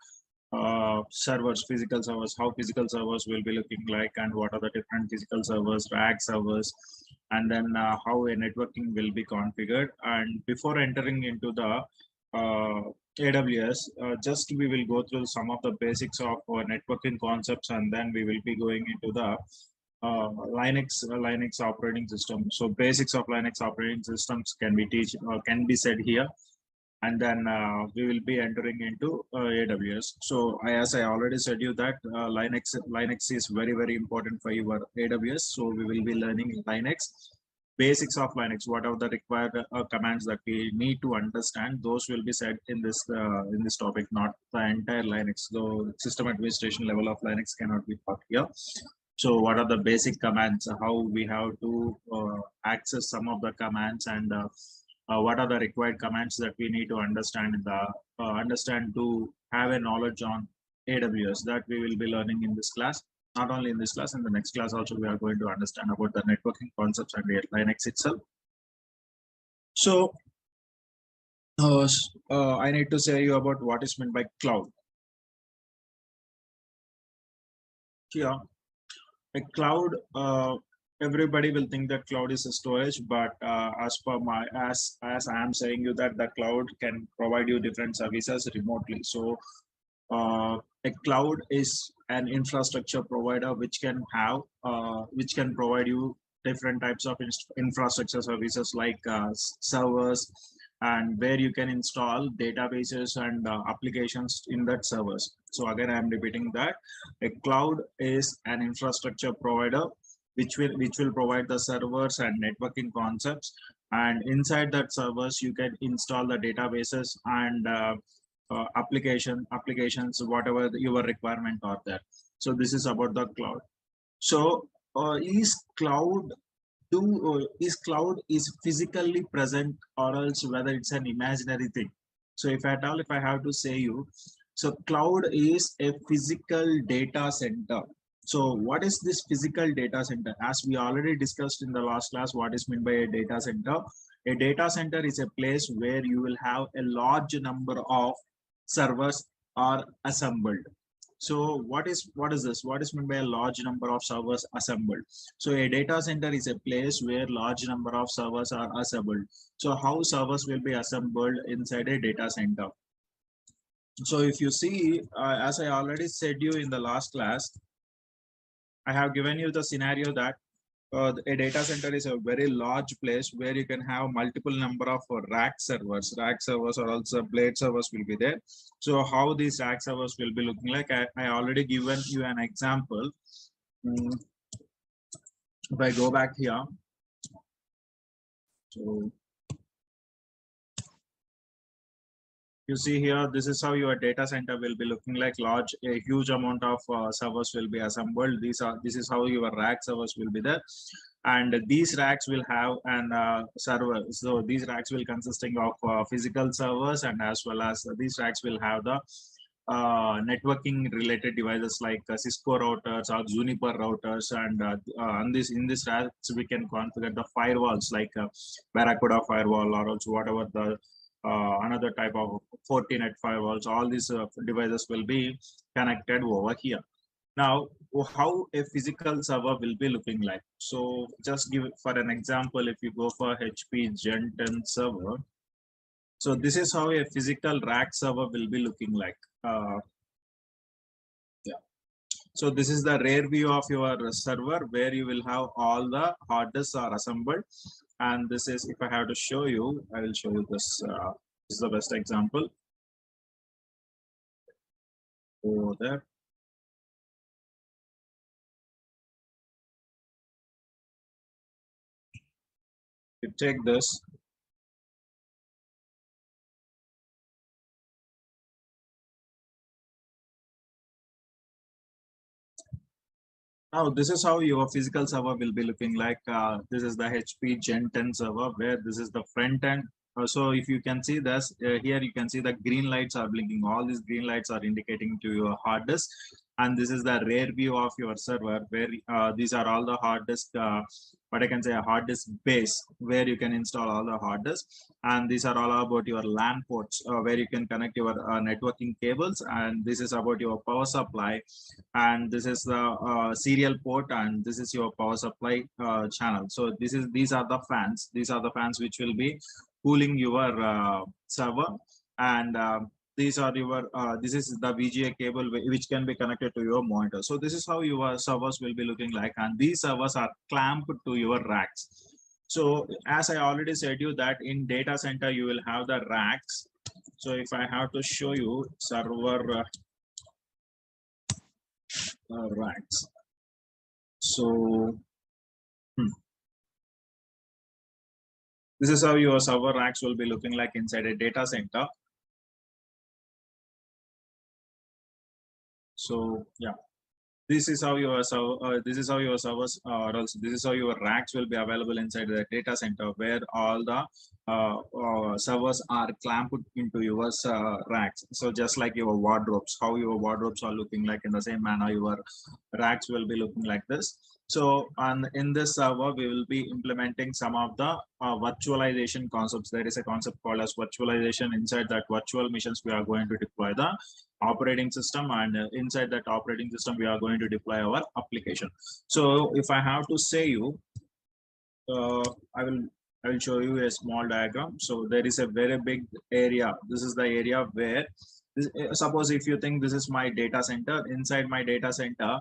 servers, physical servers, how physical servers will be looking like, and what are the different physical servers, rack servers, and then how a networking will be configured. And before entering into the AWS, just we will go through some of the basics of networking concepts, and then we will be going into the Linux operating system. So basics of Linux operating systems can be can be said here, and then we will be entering into AWS. So as I already said you that Linux is very important for your AWS. So we will be learning Linux, basics of Linux, what are the required commands that we need to understand. Those will be said in this topic, not the entire Linux. Though system administration level of Linux cannot be taught here. So what are the basic commands, how we have to access some of the commands, and what are the required commands that we need to understand understand to have a knowledge on AWS, that we will be learning in this class. Not only in this class, in the next class also we are going to understand about the networking concepts and Linux itself. So I need to say you about what is meant by cloud. Here, a cloud, everybody will think that cloud is a storage, but as I am saying you that the cloud can provide you different services remotely. So a cloud is an infrastructure provider which can provide you different types of infrastructure services like servers, and where you can install databases and applications in that servers. So again, I am repeating that a cloud is an infrastructure provider which will provide the servers and networking concepts, and inside that servers you can install the databases and applications, whatever your requirement are there. So this is about the cloud. So is cloud is physically present, or else whether it's an imaginary thing? So if I have to say you, so cloud is a physical data center. So what is this physical data center? As we already discussed in the last class, what is meant by a data center? A data center is a place where you will have a large number of servers are assembled. So what is this? What is meant by a large number of servers assembled? So a data center is a place where large number of servers are assembled. So how servers will be assembled inside a data center? So if you see, as I already said you in the last class, I have given you the scenario that a data center is a very large place where you can have multiple number of rack servers or also blade servers will be there. So how these rack servers will be looking like, I already given you an example. If I go back here, so You see here, this is how your data center will be looking like. A huge amount of servers will be assembled. This is how your rack servers will be there, and these racks will have an server. So these racks will consisting of physical servers, and as well as these racks will have the networking related devices like Cisco routers or Juniper routers, and in this racks we can configure the firewalls like Barracuda firewall, or also whatever the another type of Fortinet firewalls. All these devices will be connected over here. Now, how a physical server will be looking like. So just give it for an example, if you go for HP Gen 10 server, so this is how a physical rack server will be looking like. Yeah. So this is the rear view of your server where you will have all the hard disks are assembled. And this is, if I have to show you, I will show you this. This is the best example. Over there. You take this. Now, this is how your physical server will be looking like. This is the HP Gen 10 server where this is the front end. So if you can see this, here you can see the green lights are blinking. All these green lights are indicating to your hard disk. And this is the rear view of your server where these are all the hard disk, what I can say a hard disk base where you can install all the hard disks. And these are all about your LAN ports where you can connect your networking cables. And this is about your power supply, and this is the serial port, and this is your power supply channel. So these are the fans which will be cooling your server, and these are your this is the VGA cable which can be connected to your monitor. So this is how your servers will be looking like, and these servers are clamped to your racks. So as I already said you that in data center you will have the racks. So if I have to show you server racks, so this is how your server racks will be looking like inside a data center. So yeah, this is how your servers, or else this is how your racks will be available inside the data center where all the servers are clamped into your racks. So just like your wardrobes, how your wardrobes are looking like, in the same manner your racks will be looking like this. So in this server we will be implementing some of the virtualization concepts. There is a concept called as virtualization. Inside that virtual machines we are going to deploy the operating system, and inside that operating system we are going to deploy our application. So if I have to say you, I will show you a small diagram. So there is a very big area. This is the area where suppose if you think this is my data center. Inside my data center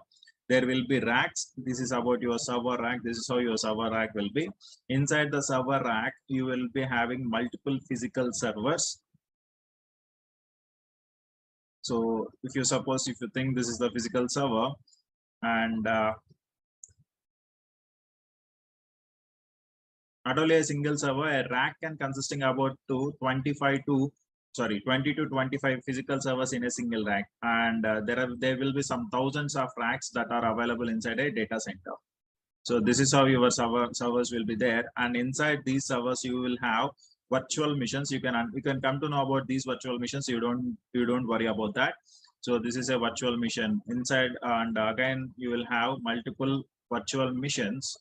there will be racks. This is about your server rack. This is how your server rack will be. Inside the server rack you will be having multiple physical servers. So if you think this is the physical server, and not only a single server, a rack can consisting about 20 to 25 physical servers in a single rack, and there will be some thousands of racks that are available inside a data center. So this is how your servers will be there, and inside these servers you will have virtual machines. You can come to know about these virtual machines. You don't worry about that. So this is a virtual machine inside, and again you will have multiple virtual machines.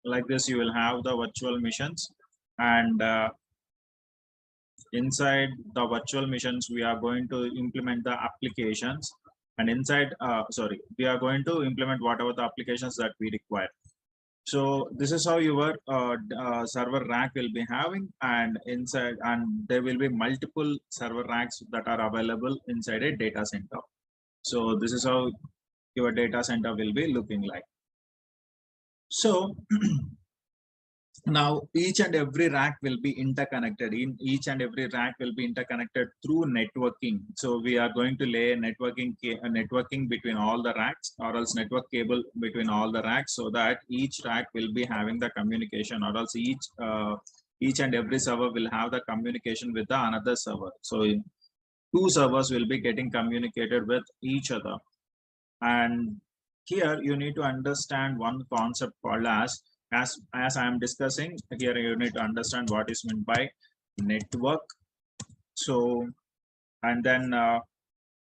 Like this, you will have the virtual machines, and inside the virtual machines we are going to implement the applications, and inside we are going to implement whatever the applications that we require. So this is how your server rack will be having, and inside, and there will be multiple server racks that are available inside a data center. So this is how your data center will be looking like. So Now each and every rack will be interconnected. In each and every rack will be interconnected through networking. So we are going to lay a networking between all the racks, or else network cable between all the racks, so that each rack will be having the communication, or else each and every server will have the communication with the another server. So two servers will be getting communicated with each other. And here you need to understand one concept called as I am discussing here, you need to understand what is meant by network. So, and then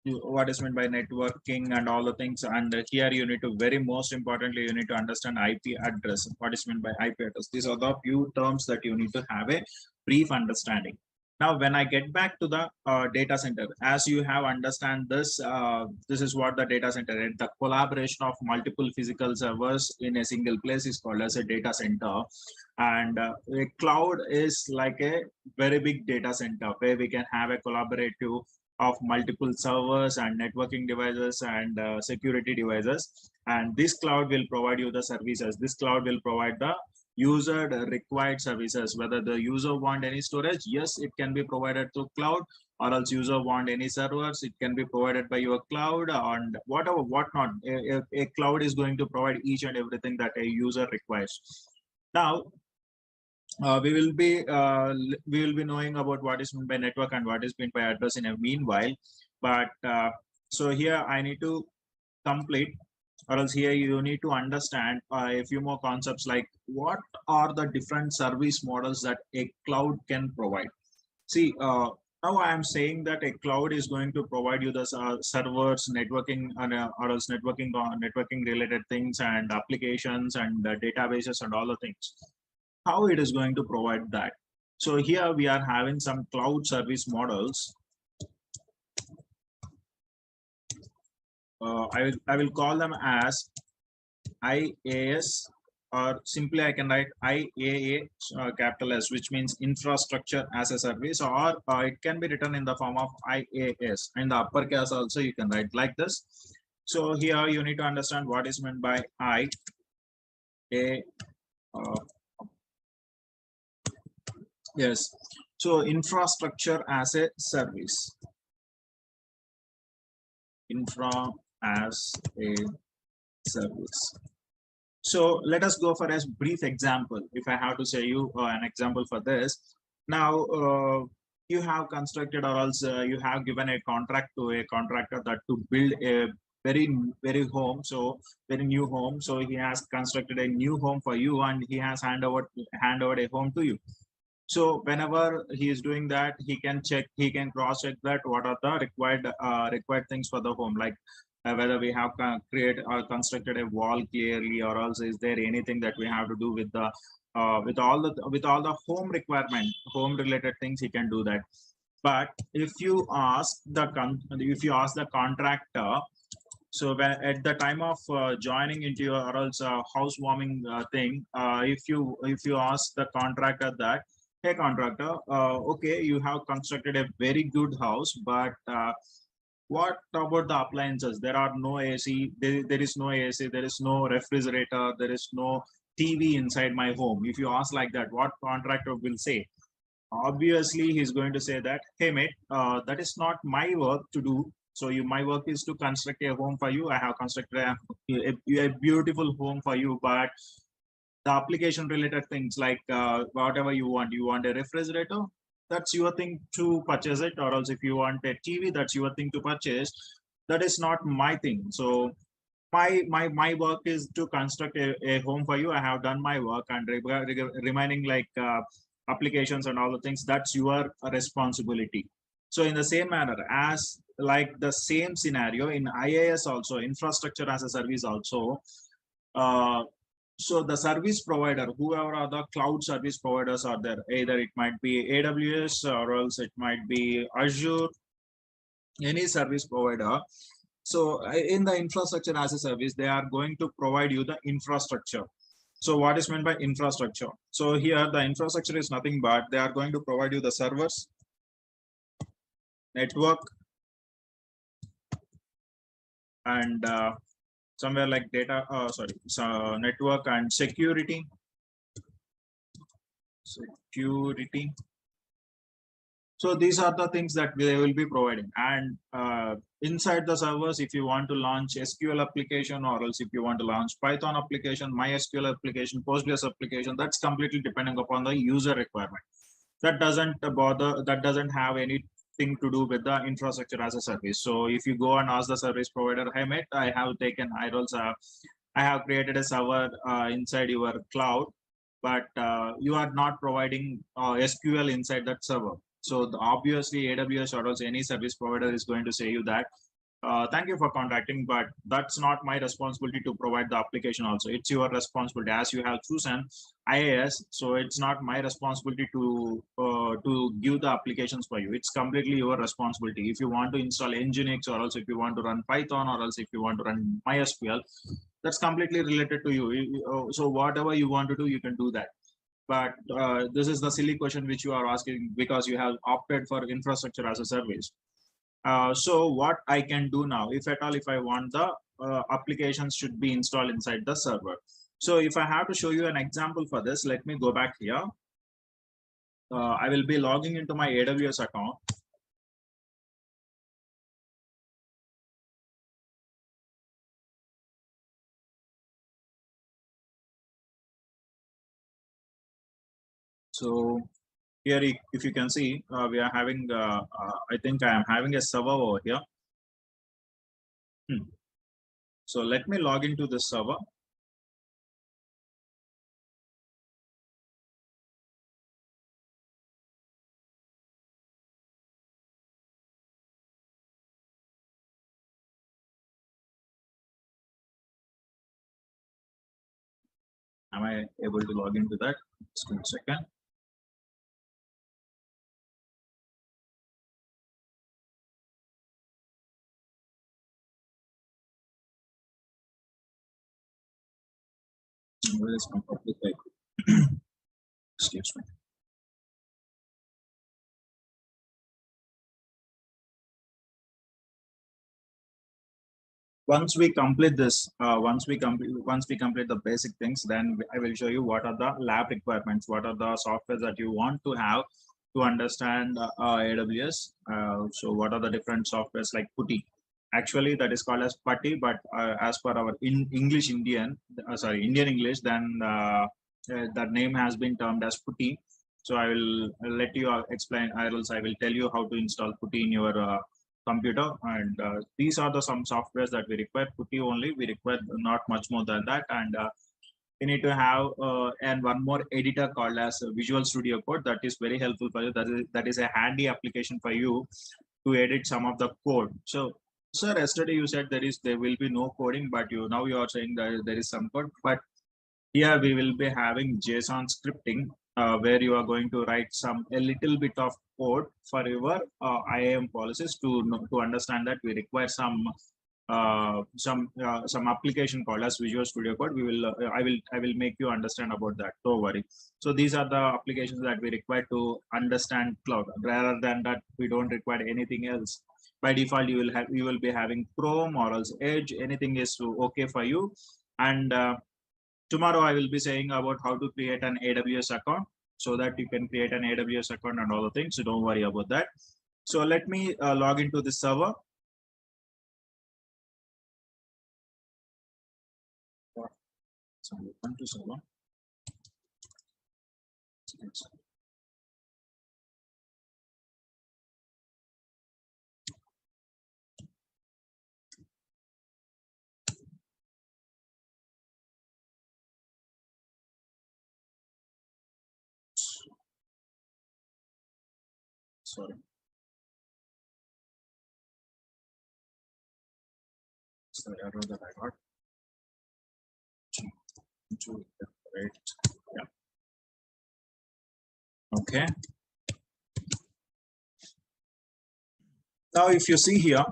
what is meant by networking and all the things. And here you need to, very most importantly, you need to understand IP address. What is meant by IP address? These are the few terms that you need to have a brief understanding. Now, when I get back to the data center, as you have understand this, this is what the data center is. The collaboration of multiple physical servers in a single place is called as a data center. And a cloud is like a very big data center where we can have a collaborative of multiple servers and networking devices and security devices. And this cloud will provide you the services. This cloud will provide the user required services. Whether the user want any storage, yes, it can be provided through cloud, or else user want any servers, it can be provided by your cloud, and whatever, whatnot. A cloud is going to provide each and everything that a user requires. Now, we will be knowing about what is meant by network and what is meant by address in a meanwhile. But so here I need to complete, or else here you need to understand a few more concepts, like what are the different service models that a cloud can provide. See, now I am saying that a cloud is going to provide you the servers, networking, or else networking related things and applications and databases and all the things. How it is going to provide that? So here we are having some cloud service models. I will call them as IaaS, or simply I can write IaaS, capital S, which means infrastructure as a service, or it can be written in the form of IaaS. In the upper case also you can write like this. So here you need to understand what is meant by yes. So infrastructure as a service. Infra as a service. So let us go for a brief example. If I have to say you an example for this, now you have constructed, or else you have given a contract to a contractor that to build a very home, so very new home. So he has constructed a new home for you, and he has hand over a home to you. So whenever he is doing that, he can cross check that what are the required things for the home, like whether we have created or constructed a wall clearly, or else is there anything that we have to do with the with all the home related things, he can do that. But if you ask the contractor, so when, at the time of joining into your, or else housewarming thing, if you ask the contractor that, hey contractor, okay, you have constructed a very good house, but what about the appliances? There are no AC, there is no AC, there is no refrigerator, there is no TV inside my home. If you ask like that, what contractor will say? Obviously he's going to say that, hey mate, that is not my work to do. So my work is to construct a home for you. I have constructed a beautiful home for you, but the application related things, like whatever you want a refrigerator, that's your thing to purchase it, or else if you want a TV, that's your thing to purchase. That is not my thing. So my work is to construct a home for you. I have done my work, and remaining like applications and all the things, that's your responsibility. So in the same manner, as like the same scenario in IaaS also, infrastructure as a service also, uh, so the service provider, whoever are the cloud service providers are there, either it might be AWS, or else it might be Azure, any service provider. So in the infrastructure as a service, they are going to provide you the infrastructure. So what is meant by infrastructure? So here the infrastructure is nothing but they are going to provide you the servers, network, and somewhere like data, so network and security, security. So these are the things that they will be providing. And inside the servers, if you want to launch SQL application, or else if you want to launch Python application, MySQL application, Postgres application, that's completely depending upon the user requirement. That doesn't bother, that doesn't have anything to do with the infrastructure as a service. So if you go and ask the service provider, hey mate, I have created a server inside your cloud, but you are not providing SQL inside that server. So obviously AWS or else any service provider is going to say you that thank you for contacting, but that's not my responsibility to provide the application also. It's your responsibility as you have chosen IaaS. So it's not my responsibility to give the applications for you. It's completely your responsibility. If you want to install Nginx, or else if you want to run Python, or else if you want to run MySQL, that's completely related to you. So whatever you want to do, you can do that. But this is the silly question which you are asking because you have opted for infrastructure as a service. So what I can do now, if at all, if I want the applications should be installed inside the server. So if I have to show you an example for this, let me go back here. I will be logging into my AWS account. So here, if you can see, we are having, I think I am having a server over here. So let me log into this server. Am I able to log into that? Just give me a second. Where is my public icon? Excuse me. Once we complete this, once we complete the basic things, then I will show you what are the lab requirements, what are the softwares that you want to have to understand AWS. So what are the different softwares like Putty? Actually, that is called as Putty, but as per our Indian English, then that name has been termed as Putty. So I will let you explain, or else I will tell you how to install Putty in your computer. And these are the some softwares that we require. Putty only, we require not much more than that. And you need to have and one more editor called as Visual Studio Code. That is very helpful for you. That is a handy application for you to edit some of the code. So sir, yesterday you said there will be no coding, but now you are saying that there is some code. But here we will be having JSON scripting, where you are going to write a little bit of code for your IAM policies to understand that we require some application called as Visual Studio Code. I will make you understand about that. Don't worry. So these are the applications that we require to understand cloud. Rather than that, we don't require anything else. By default, you will be having Chrome or else Edge. Anything is okay for you. And tomorrow I will be saying about how to create an AWS account so that you can create an AWS account and all the things. So don't worry about that. So let me log into this server. So open to server. Sorry. It's the error that I got. Right. Yeah. Okay. Now, if you see here,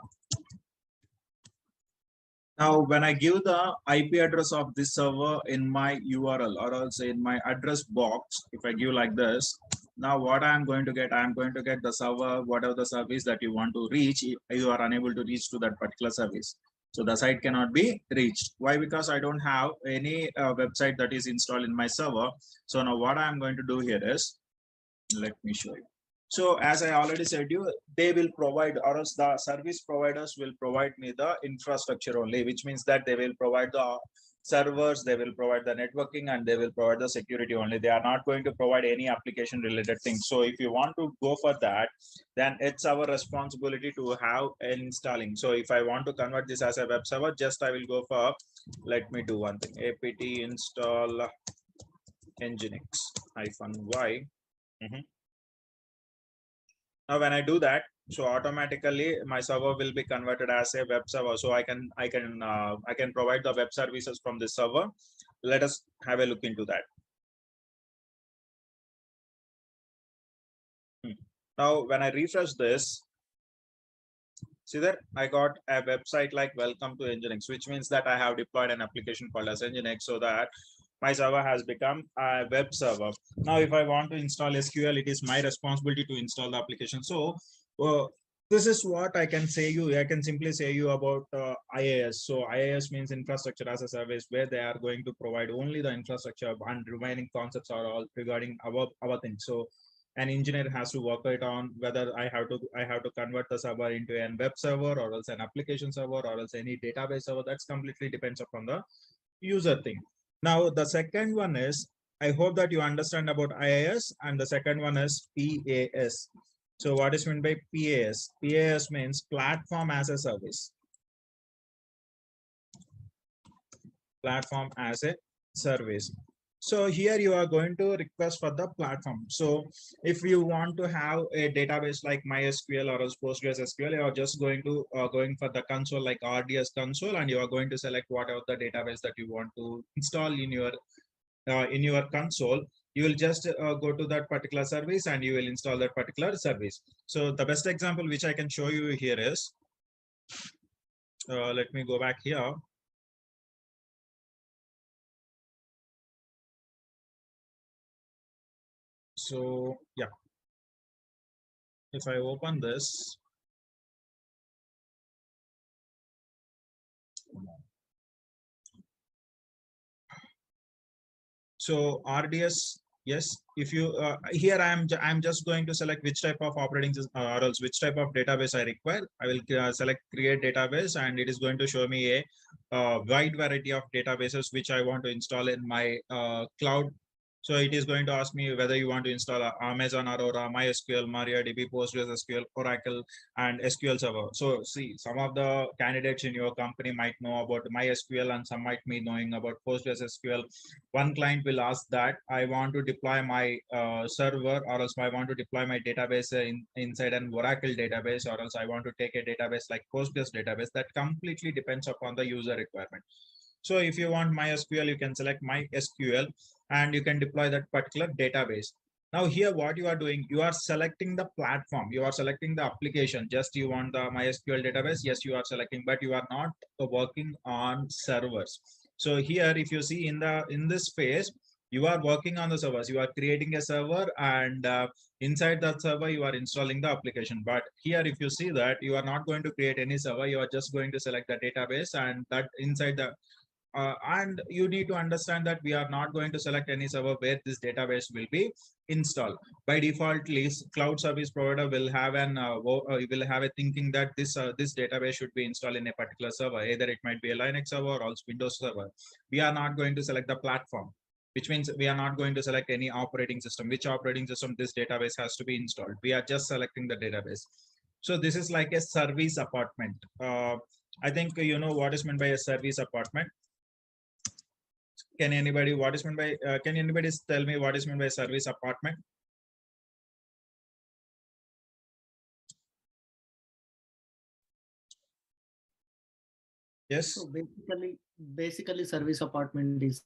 now when I give the IP address of this server in my URL or also in my address box, if I give like this, now what I am going to get, I am going to get the server, whatever the service that you want to reach, you are unable to reach to that particular service. So the site cannot be reached. Why? Because I don't have any website that is installed in my server. So now what I'm going to do here is, let me show you. So as I already said you, they will provide, or else the service providers will provide me the infrastructure only, which means that they will provide the servers, they will provide the networking, and they will provide the security only. They are not going to provide any application related things. So if you want to go for that, then it's our responsibility to have installing. So if I want to convert this as a web server, just I will go for, let me do one thing, apt install nginx -y. Now when I do that, so automatically my server will be converted as a web server. So I can provide the web services from this server. Let us have a look into that. Now when I refresh this, see that I got a website like welcome to nginx, which means that I have deployed an application called as nginx, so that my server has become a web server. Now if I want to install SQL, it is my responsibility to install the application. So this is what I can say you. I can simply say you about IaaS. So IaaS means infrastructure as a service, where they are going to provide only the infrastructure, and remaining concepts are all regarding our things. So an engineer has to work it on whether I have to convert the server into a web server, or else an application server, or else any database server. That's completely depends upon the user thing. Now the second one is, I hope that you understand about IaaS, and the second one is PaaS. So what is meant by PaaS? PaaS means platform as a service. Platform as a service. So here you are going to request for the platform. So if you want to have a database like MySQL or else PostgreSQL, you are just going to going for the console like RDS console, and you are going to select whatever the database that you want to install in your console. You will just go to that particular service and you will install that particular service. So the best example which I can show you here is, let me go back here. So yeah, if I open this, so RDS, yes, if you here I'm just going to select which type of operating system, or else which type of database I require. I will select create database, and it is going to show me a wide variety of databases which I want to install in my cloud. So it is going to ask me whether you want to install Amazon Aurora, MySQL, MariaDB, PostgreSQL, Oracle, and SQL Server. So see, some of the candidates in your company might know about MySQL, and some might be knowing about PostgreSQL. One client will ask that I want to deploy my server, or else I want to deploy my database inside an Oracle database, or else I want to take a database like Postgres database. That completely depends upon the user requirement. So if you want MySQL, you can select MySQL, and you can deploy that particular database. Now here what you are doing, you are selecting the platform, you are selecting the application. Just you want the MySQL database, yes, you are selecting, but you are not working on servers. So here if you see in this phase, you are working on the servers, you are creating a server, and inside that server you are installing the application. But here if you see that you are not going to create any server, you are just going to select the database, and that inside the and you need to understand that we are not going to select any server where this database will be installed. By default, cloud service provider will have will have a thinking that this database should be installed in a particular server. Either it might be a Linux server or Windows server. We are not going to select the platform, which means we are not going to select any operating system, which operating system this database has to be installed. We are just selecting the database. So this is like a service apartment. I think you know what is meant by a service apartment. Can anybody what is meant by can anybody tell me what is meant by service apartment? Yes. So basically, service apartment is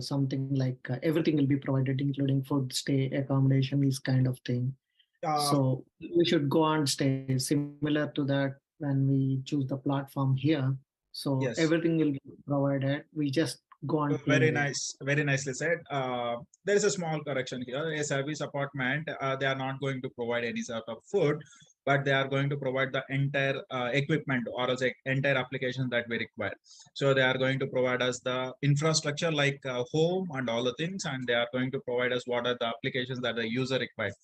something like everything will be provided, including food, stay, accommodation, this kind of thing. So we should go and stay similar to that when we choose the platform here. So yes, everything will be provided. We just go and very nice, very nicely said. There is a small correction here. A service apartment, they are not going to provide any sort of food. but they are going to provide the entire equipment or else entire application that we require. So they are going to provide us the infrastructure like home and all the things, and they are going to provide us what are the applications that the user requires.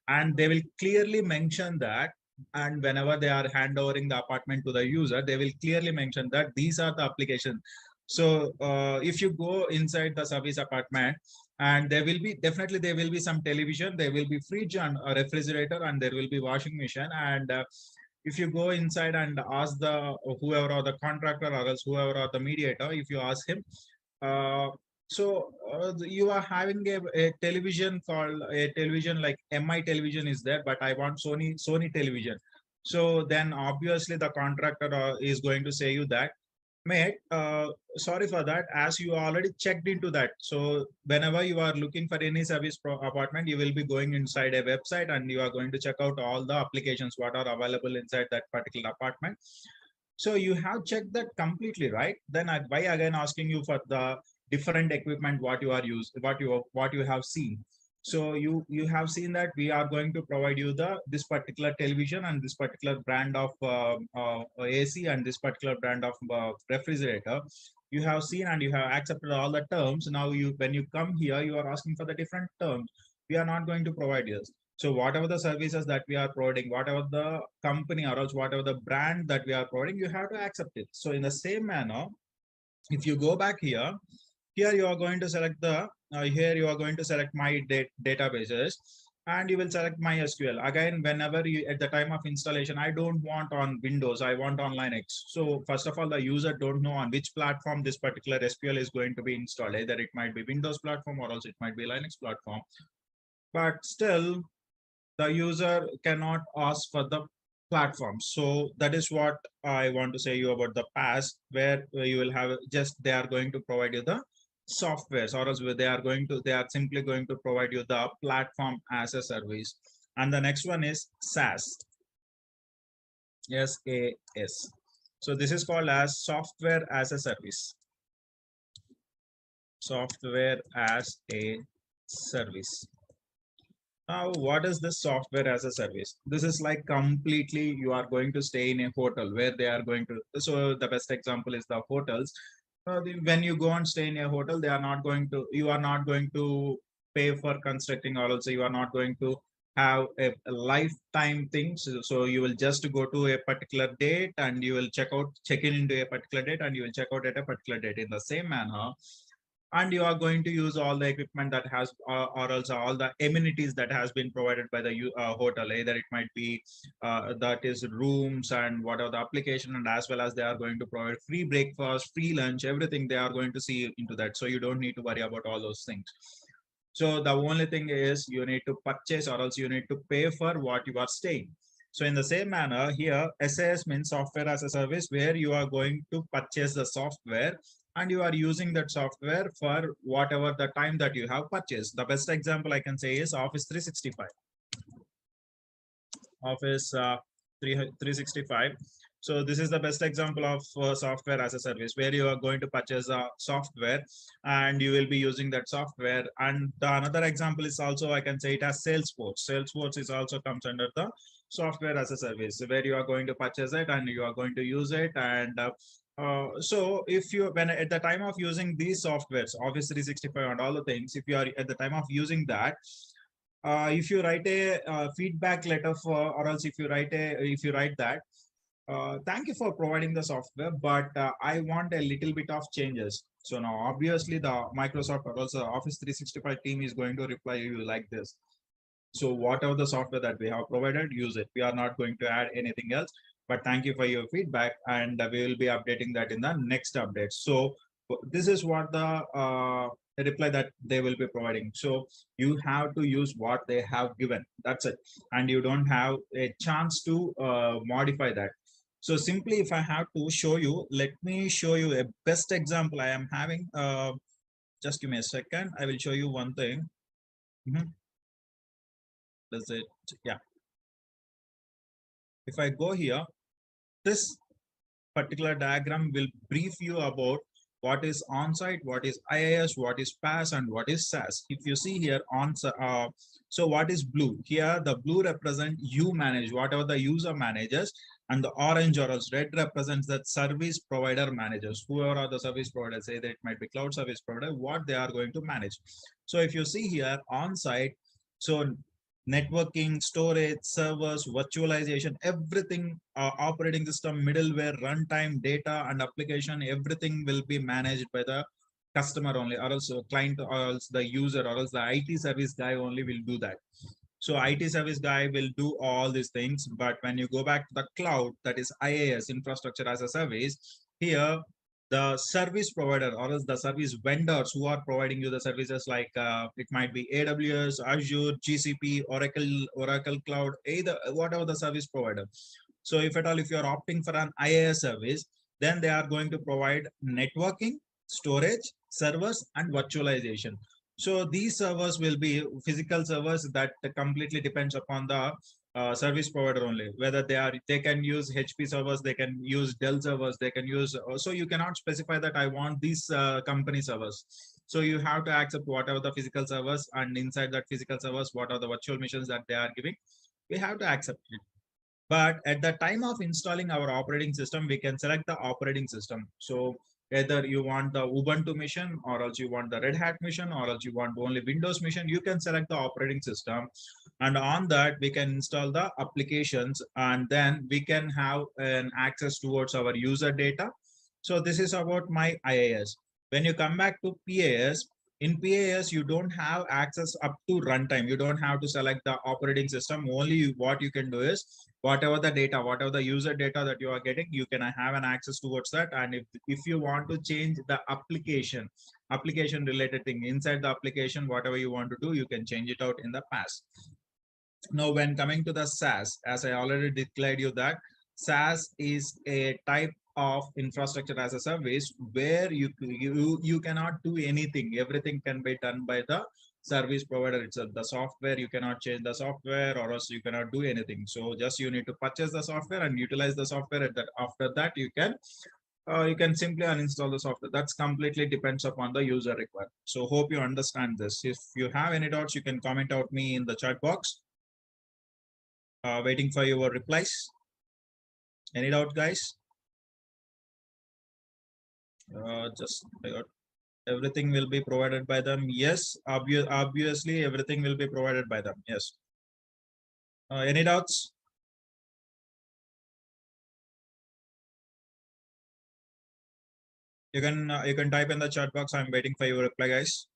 And they will clearly mention that, and whenever they are handovering the apartment to the user, they will clearly mention that these are the applications. So if you go inside the service apartment, and there will be definitely there will be some television, there will be fridge and a refrigerator, and there will be washing machine. And if you go inside and ask the whoever or the contractor or else whoever or the mediator, if you ask him, uh, you are having a television called a television like MI television is there, but I want Sony television. So then obviously the contractor is going to say you that, mate, sorry for that, as you already checked into that. So whenever you are looking for any service apartment, you will be going inside a website and you are going to check out all the applications what are available inside that particular apartment. So you have checked that completely, right? Then why again asking you for the different equipment what you are used, what you have seen. So you have seen that we are going to provide you the this particular television and this particular brand of AC and this particular brand of refrigerator. You have seen and you have accepted all the terms. Now you when you come here, you are asking for the different terms. We are not going to provide you. So whatever the services that we are providing, whatever the company or else whatever the brand that we are providing, you have to accept it. So in the same manner, if you go back here, here you are going to select the, here you are going to select my databases, and you will select MySQL. Again, whenever you, at the time of installation, I don't want on Windows, I want on Linux. So first of all, the user don't know on which platform this particular SQL is going to be installed. Either it might be Windows platform or else it might be Linux platform. But still, the user cannot ask for the platform. So that is what I want to say you about the past, where you will have just they are going to provide you the softwares, or else they are simply going to provide you the platform as a service. And the next one is SaaS. SaaS. So this is called as software as a service. Software as a service. Now, what is this software as a service? This is like completely you are going to stay in a hotel where they are going to. So the best example is the hotels. When you go and stay in a hotel, they are not going to. You are not going to pay for constructing, or also you are not going to have a lifetime thing. So you will just go to a particular date and you will check in into a particular date, and you will check out at a particular date. In the same manner, and you are going to use all the equipment that has or also all the amenities that has been provided by the hotel. Either it might be that is rooms and whatever the application, and as well as they are going to provide free breakfast, free lunch, everything they are going to see into that. So you don't need to worry about all those things. So the only thing is you need to purchase or else you need to pay for what you are staying. So in the same manner here, SAS means software as a service, where you are going to purchase the software and you are using that software for whatever the time that you have purchased. The best example I can say is Office 365. Office 365. So this is the best example of software as a service, where you are going to purchase a software and you will be using that software. And the another example is also, I can say it as Salesforce. Salesforce is also comes under the software as a service, where you are going to purchase it and you are going to use it. And so if you, when at the time of using these softwares, Office 365 and all the things, if you are at the time of using that, if you write a feedback letter for, or else if you write that, thank you for providing the software, but I want a little bit of changes. So now obviously the Microsoft or also Office 365 team is going to reply you like this. So whatever the software that we have provided, use it. We are not going to add anything else, but thank you for your feedback, and we will be updating that in the next update. So this is what the reply that they will be providing. So you have to use what they have given. That's it, and you don't have a chance to modify that. So simply, if I have to show you, let me show you a best example I am having. Just give me a second. I will show you one thing. Does it? Yeah. If I go here, this particular diagram will brief you about what is on-site, what is IaaS, what is PaaS, and what is SaaS. If you see here so what is blue? Here the blue represent you manage, whatever the user manages, and the orange or else red represents that service provider managers. Whoever are the service providers, say that it might be cloud service provider, what they are going to manage. So if you see here on-site, so networking, storage, servers, virtualization, everything, operating system, middleware, runtime, data, and application, everything will be managed by the customer only, or else client, or else the user, or else the IT service guy only will do that. So IT service guy will do all these things. But when you go back to the cloud, that is IaaS, infrastructure as a service, here the service provider or else the service vendors who are providing you the services, like it might be AWS, Azure, GCP, Oracle Cloud, either whatever the service provider. So if at all, if you are opting for an IaaS service, then they are going to provide networking, storage, servers, and virtualization. So these servers will be physical servers that completely depends upon the service provider only, whether they can use HP servers, they can use Dell servers, they can use, so you cannot specify that I want these company servers. So you have to accept whatever the physical servers, and inside that physical servers, what are the virtual machines that they are giving, we have to accept it. But at the time of installing our operating system, we can select the operating system. So either you want the Ubuntu machine, or else you want the Red Hat machine, or else you want only Windows machine, you can select the operating system. And on that, we can install the applications, and then we can have an access towards our user data. So this is about my IaaS. When you come back to PaaS, in PaaS, you don't have access up to runtime. You don't have to select the operating system. Only what you can do is whatever the data, whatever the user data that you are getting, you can have an access towards that. And if you want to change the application related thing inside the application, whatever you want to do, you can change it out in the past. Now, when coming to the SaaS, as I already declared you that SaaS is a type of infrastructure as a service where you cannot do anything. Everything can be done by the service provider itself. The software, you cannot change the software, or else you cannot do anything. So just you need to purchase the software and utilize the software. After that, you can simply uninstall the software. That's completely depends upon the user requirement. So hope you understand this. If you have any doubts, you can comment out me in the chat box. Waiting for your replies. Any doubt, guys? Just everything will be provided by them. Yes, obviously everything will be provided by them. Yes. Any doubts? You can type in the chat box. I'm waiting for your reply, guys.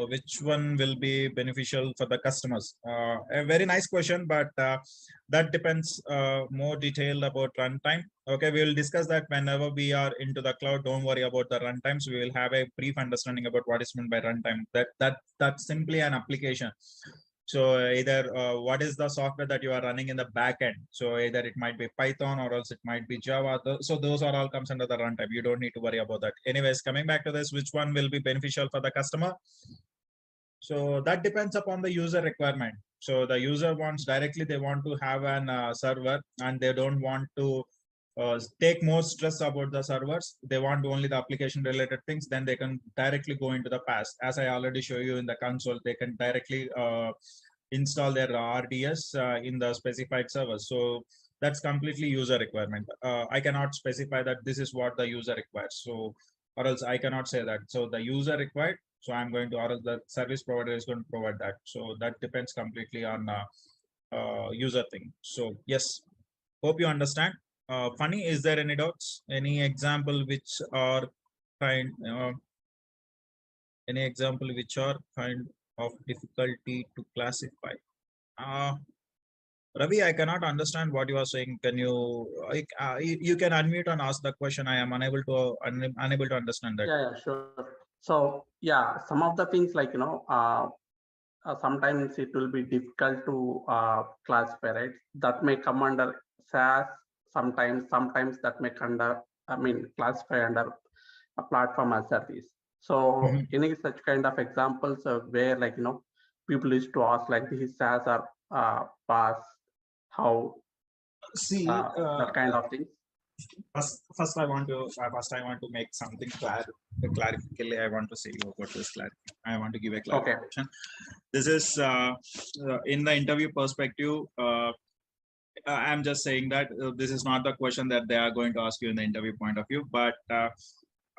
Which one will be beneficial for the customers? A very nice question, but that depends more detailed about runtime. Okay, we will discuss that whenever we are into the cloud. Don't worry about the runtimes. We will have a brief understanding about what is meant by runtime. That's simply an application. So either what is the software that you are running in the back end? So either it might be Python, or else it might be Java. So those are all comes under the runtime. You don't need to worry about that. Anyways, coming back to this, which one will be beneficial for the customer? So that depends upon the user requirement. So the user wants directly, they want to have an server, and they don't want to take more stress about the servers. They want only the application related things. Then they can directly go into the PaaS. As I already show you in the console, they can directly install their RDS in the specified servers. So that's completely user requirement. I cannot specify that this is what the user requires. So, or else I cannot say that. So the user required, so I'm going to, or else the service provider is going to provide that. So that depends completely on user thing. So yes, hope you understand. Funny, is there any doubts? Any example which are kind, any example which are kind of difficulty to classify? Ravi, I cannot understand what you are saying. Can you, you can unmute and ask the question. I am unable to understand that. Yeah, sure. So yeah, some of the things like, sometimes it will be difficult to classify, right? That may come under SaaS. Sometimes that may classify under a platform as service. So any such kind of examples where people used to ask like this is SaaS or PaaS, how See, that kind of things? first I want to make something clarifically. I want to say about this I want to give a Okay. clarification. This is in the interview perspective. I'm just saying that this is not the question that they are going to ask you in the interview point of view. But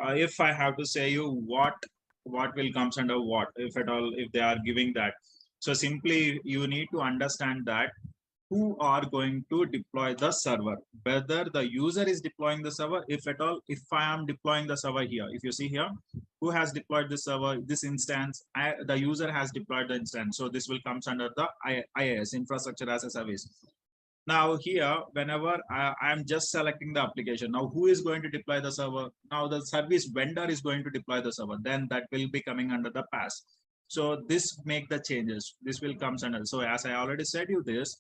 if I have to say you what will comes under what, if at all, if they are giving that. So simply you need to understand that who are going to deploy the server, whether the user is deploying the server, if at all, if I am deploying the server here, if you see here, who has deployed the server, this instance, the user has deployed the instance. So this will comes under the IaaS, infrastructure as a service. Now here, whenever I am just selecting the application, now who is going to deploy the server? Now the service vendor is going to deploy the server, then that will be coming under the PaaS. So this make the changes, this will comes under. So as I already said you this,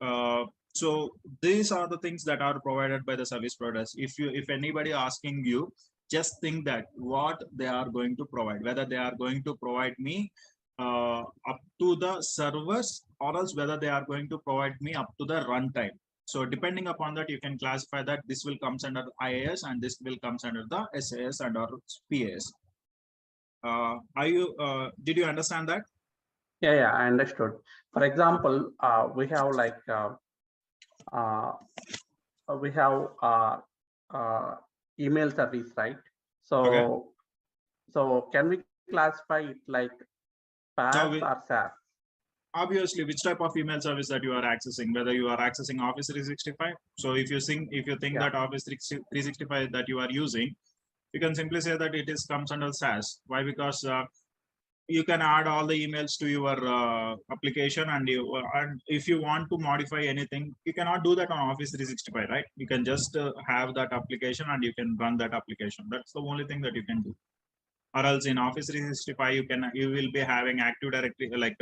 so these are the things that are provided by the service providers. If anybody asking you, just think that what they are going to provide, whether they are going to provide me up to the servers, or else whether they are going to provide me up to the runtime. So depending upon that, you can classify that this will comes under IaaS and this will comes under the SaaS and or PaaS. Did you understand that? Yeah, I understood. For example, we have like we have email service, right? So Okay. so can we classify it like PaaS or SaaS? Obviously, which type of email service that you are accessing, whether you are accessing Office 365. So if you think Yeah. that Office 365 that you are using, you can simply say that it is comes under SaaS. Why? Because you can add all the emails to your application, and if you want to modify anything, you cannot do that on Office 365, right? You can just have that application and you can run that application. That's the only thing that you can do. Or else in Office 365, you will be having Active Directory, like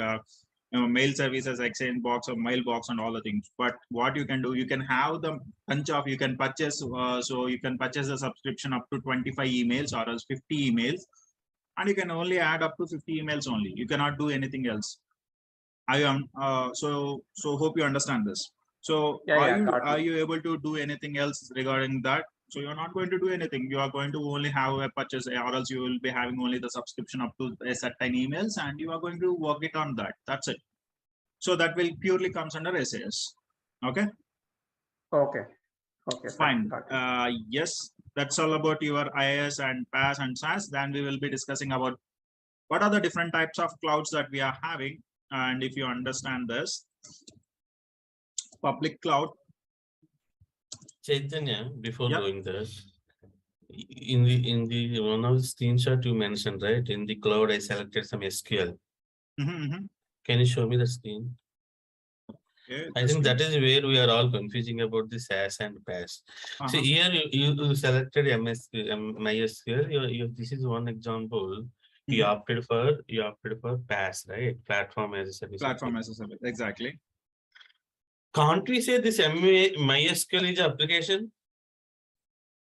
mail services, Exchange box or mailbox and all the things. But what you can do, you can have the bunch of, you can purchase, so you can purchase a subscription up to 25 emails or else 50 emails, and you can only add up to 50 emails only. You cannot do anything else. I am so hope you understand this. So are you able to do anything else regarding that? So you're not going to do anything. You are going to only have a purchase, or else you will be having only the subscription up to a certain emails, and you are going to work it on that. That's it. So that will purely comes under SAS. Okay. Okay. Fine. Yes, that's all about your IaaS and PaaS and SaaS. Then we will be discussing about what are the different types of clouds that we are having. And if you understand this, public cloud. Chaitanya, before going there, in the one of the screenshot you mentioned, right? In the cloud, I selected some SQL. Can you show me the screen? Okay, I think that is where we are all confusing about the SaaS and PaaS. So here you selected MySQL. This is one example. You opted for PaaS, right? Platform as a service. Platform as a service, exactly. Can't we say this MySQL is an application?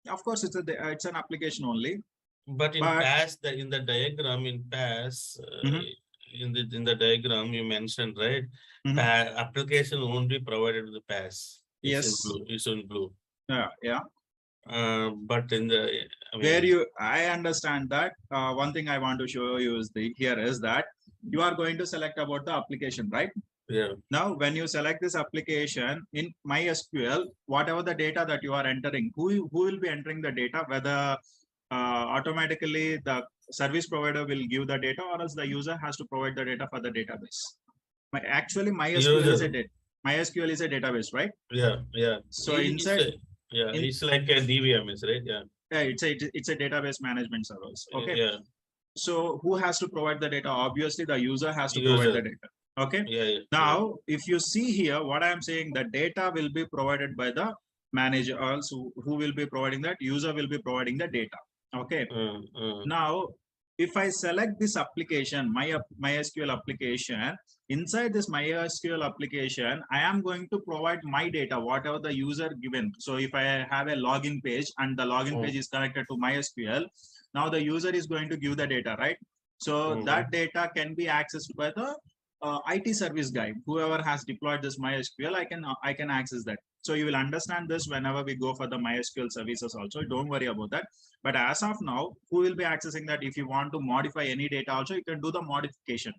Of course, it's an application only. But in PaaS, in the diagram in PaaS, in the diagram you mentioned, right? Application won't be provided to the PaaS. It's in blue. Yeah. But in the I understand that. One thing I want to show you is that you are going to select about the application, right? Yeah. Now, when you select this application in MySQL, whatever the data that you are entering, who will be entering the data, whether automatically the service provider will give the data, or else the user has to provide the data for the database. Actually, MySQL is a database, right? Yeah. So inside, it's like a DBMS, right? Yeah. It's a database management service. Okay. Yeah. So who has to provide the data? Obviously, the user has to provide the data. Okay. Yeah. Now, if you see here, what I am saying, the data will be provided by the manager. Also, who will be providing that? User will be providing the data. Okay. Now, if I select this application, MySQL application, inside this MySQL application, I am going to provide my data, whatever the user given. So if I have a login page and the login page is connected to MySQL, now the user is going to give the data, right? So that data can be accessed by the IT service guy. Whoever has deployed this MySQL, I can access that. So you will understand this whenever we go for the MySQL services also. Don't worry about that. But as of now, who will be accessing that? If you want to modify any data also, you can do the modification.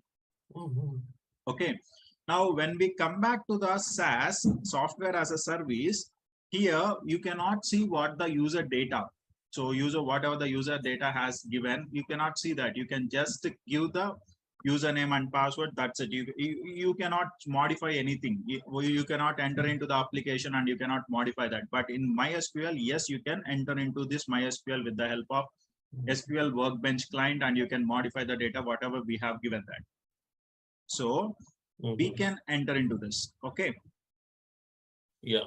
Okay. Now, when we come back to the SaaS, software as a service, here you cannot see what the user data. So whatever the user data has given, you cannot see that. You can just give the username and password. That's it. You cannot modify anything. You cannot enter into the application and you cannot modify that. But in MySQL, yes, you can enter into this MySQL with the help of SQL Workbench client, and you can modify the data, whatever we have given that. So we can enter into this. Okay. Yeah.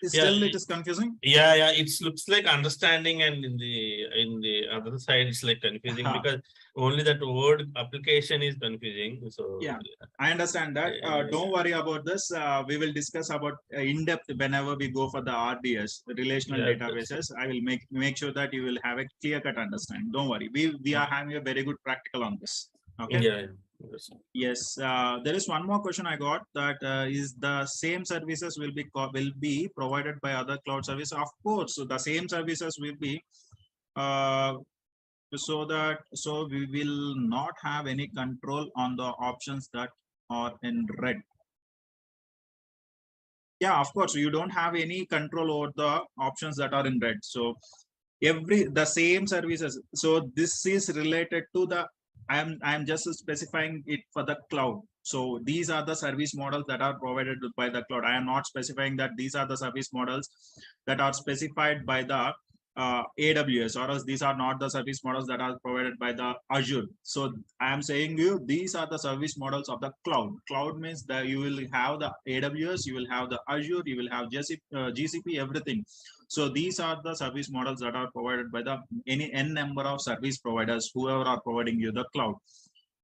Still, it is confusing. Yeah. It looks like understanding, and in the other side, it's like confusing because only that word application is confusing. So yeah, I understand that. Don't worry about this. We will discuss about in depth whenever we go for the RDS, relational databases. I will make sure that you will have a clear cut understanding. Don't worry. We are having a very good practical on this. Okay. Yeah. Yes, there is one more question I got, that is the same services will be provided by other cloud service. Of course, so the same services will be so we will not have any control on the options that are in red. Yeah, of course, you don't have any control over the options that are in red. So the same services. So this is related to the I'm just specifying it for the cloud. So these are the service models that are provided by the cloud. I am not specifying that these are the service models that are specified by the AWS, or else these are not the service models that are provided by the Azure. So I am saying you, these are the service models of the cloud. Cloud means that you will have the AWS, you will have the Azure, you will have GCP, everything. So these are the service models that are provided by the any n number of service providers, whoever are providing you the cloud.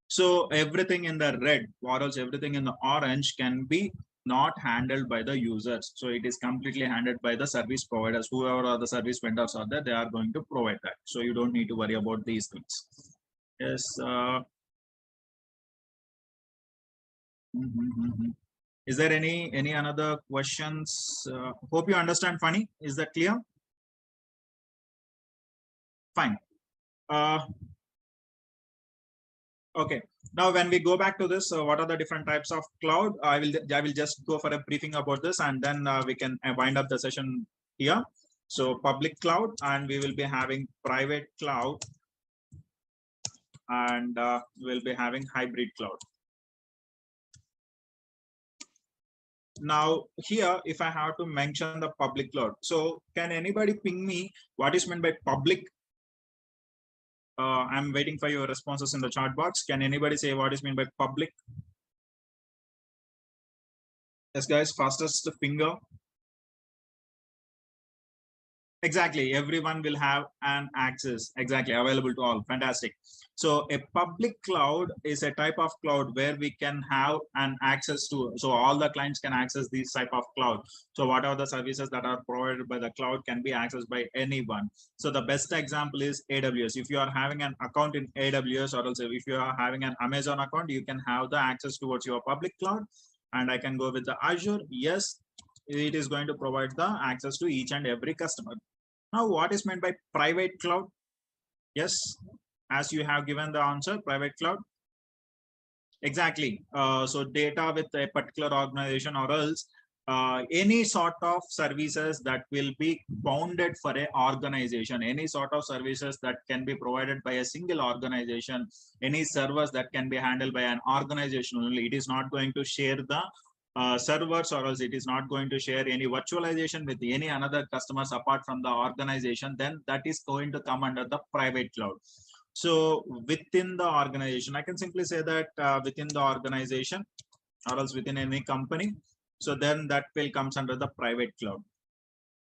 So everything in the red or else everything in the orange can be not handled by the users. So it is completely handled by the service providers, whoever are the service vendors are there, they are going to provide that. So you don't need to worry about these things. Yes. Is there any another questions? Hope you understand. Funny, is that clear? Fine. Okay. Now, when we go back to this, what are the different types of cloud? I will just go for a briefing about this, and then we can wind up the session here. So public cloud, and we will be having private cloud, and we'll be having hybrid cloud. Now here, if I have to mention the public cloud, so can anybody ping me what is meant by public? I'm waiting for your responses in the chat box. Can anybody say what is meant by public? Yes, guys, fastest finger. Exactly, everyone will have an access, exactly, available to all. Fantastic. So a public cloud is a type of cloud where we can have an access to, so all the clients can access this type of cloud. So whatever the services that are provided by the cloud can be accessed by anyone. So the best example is AWS. If you are having an account in AWS, or also if you are having an Amazon account, you can have the access towards your public cloud. And I can go with the Azure. Yes, it is going to provide the access to each and every customer. Now, what is meant by private cloud? Yes, as you have given the answer, private cloud. Exactly. So data with a particular organization, or else any sort of services that will be bounded for an organization, any sort of services that can be provided by a single organization, any servers that can be handled by an organization only. It is not going to share the servers, or else it is not going to share any virtualization with any another customers apart from the organization. Then that is going to come under the private cloud. So within the organization, I can simply say that within the organization, or else within any company, so then that will comes under the private cloud.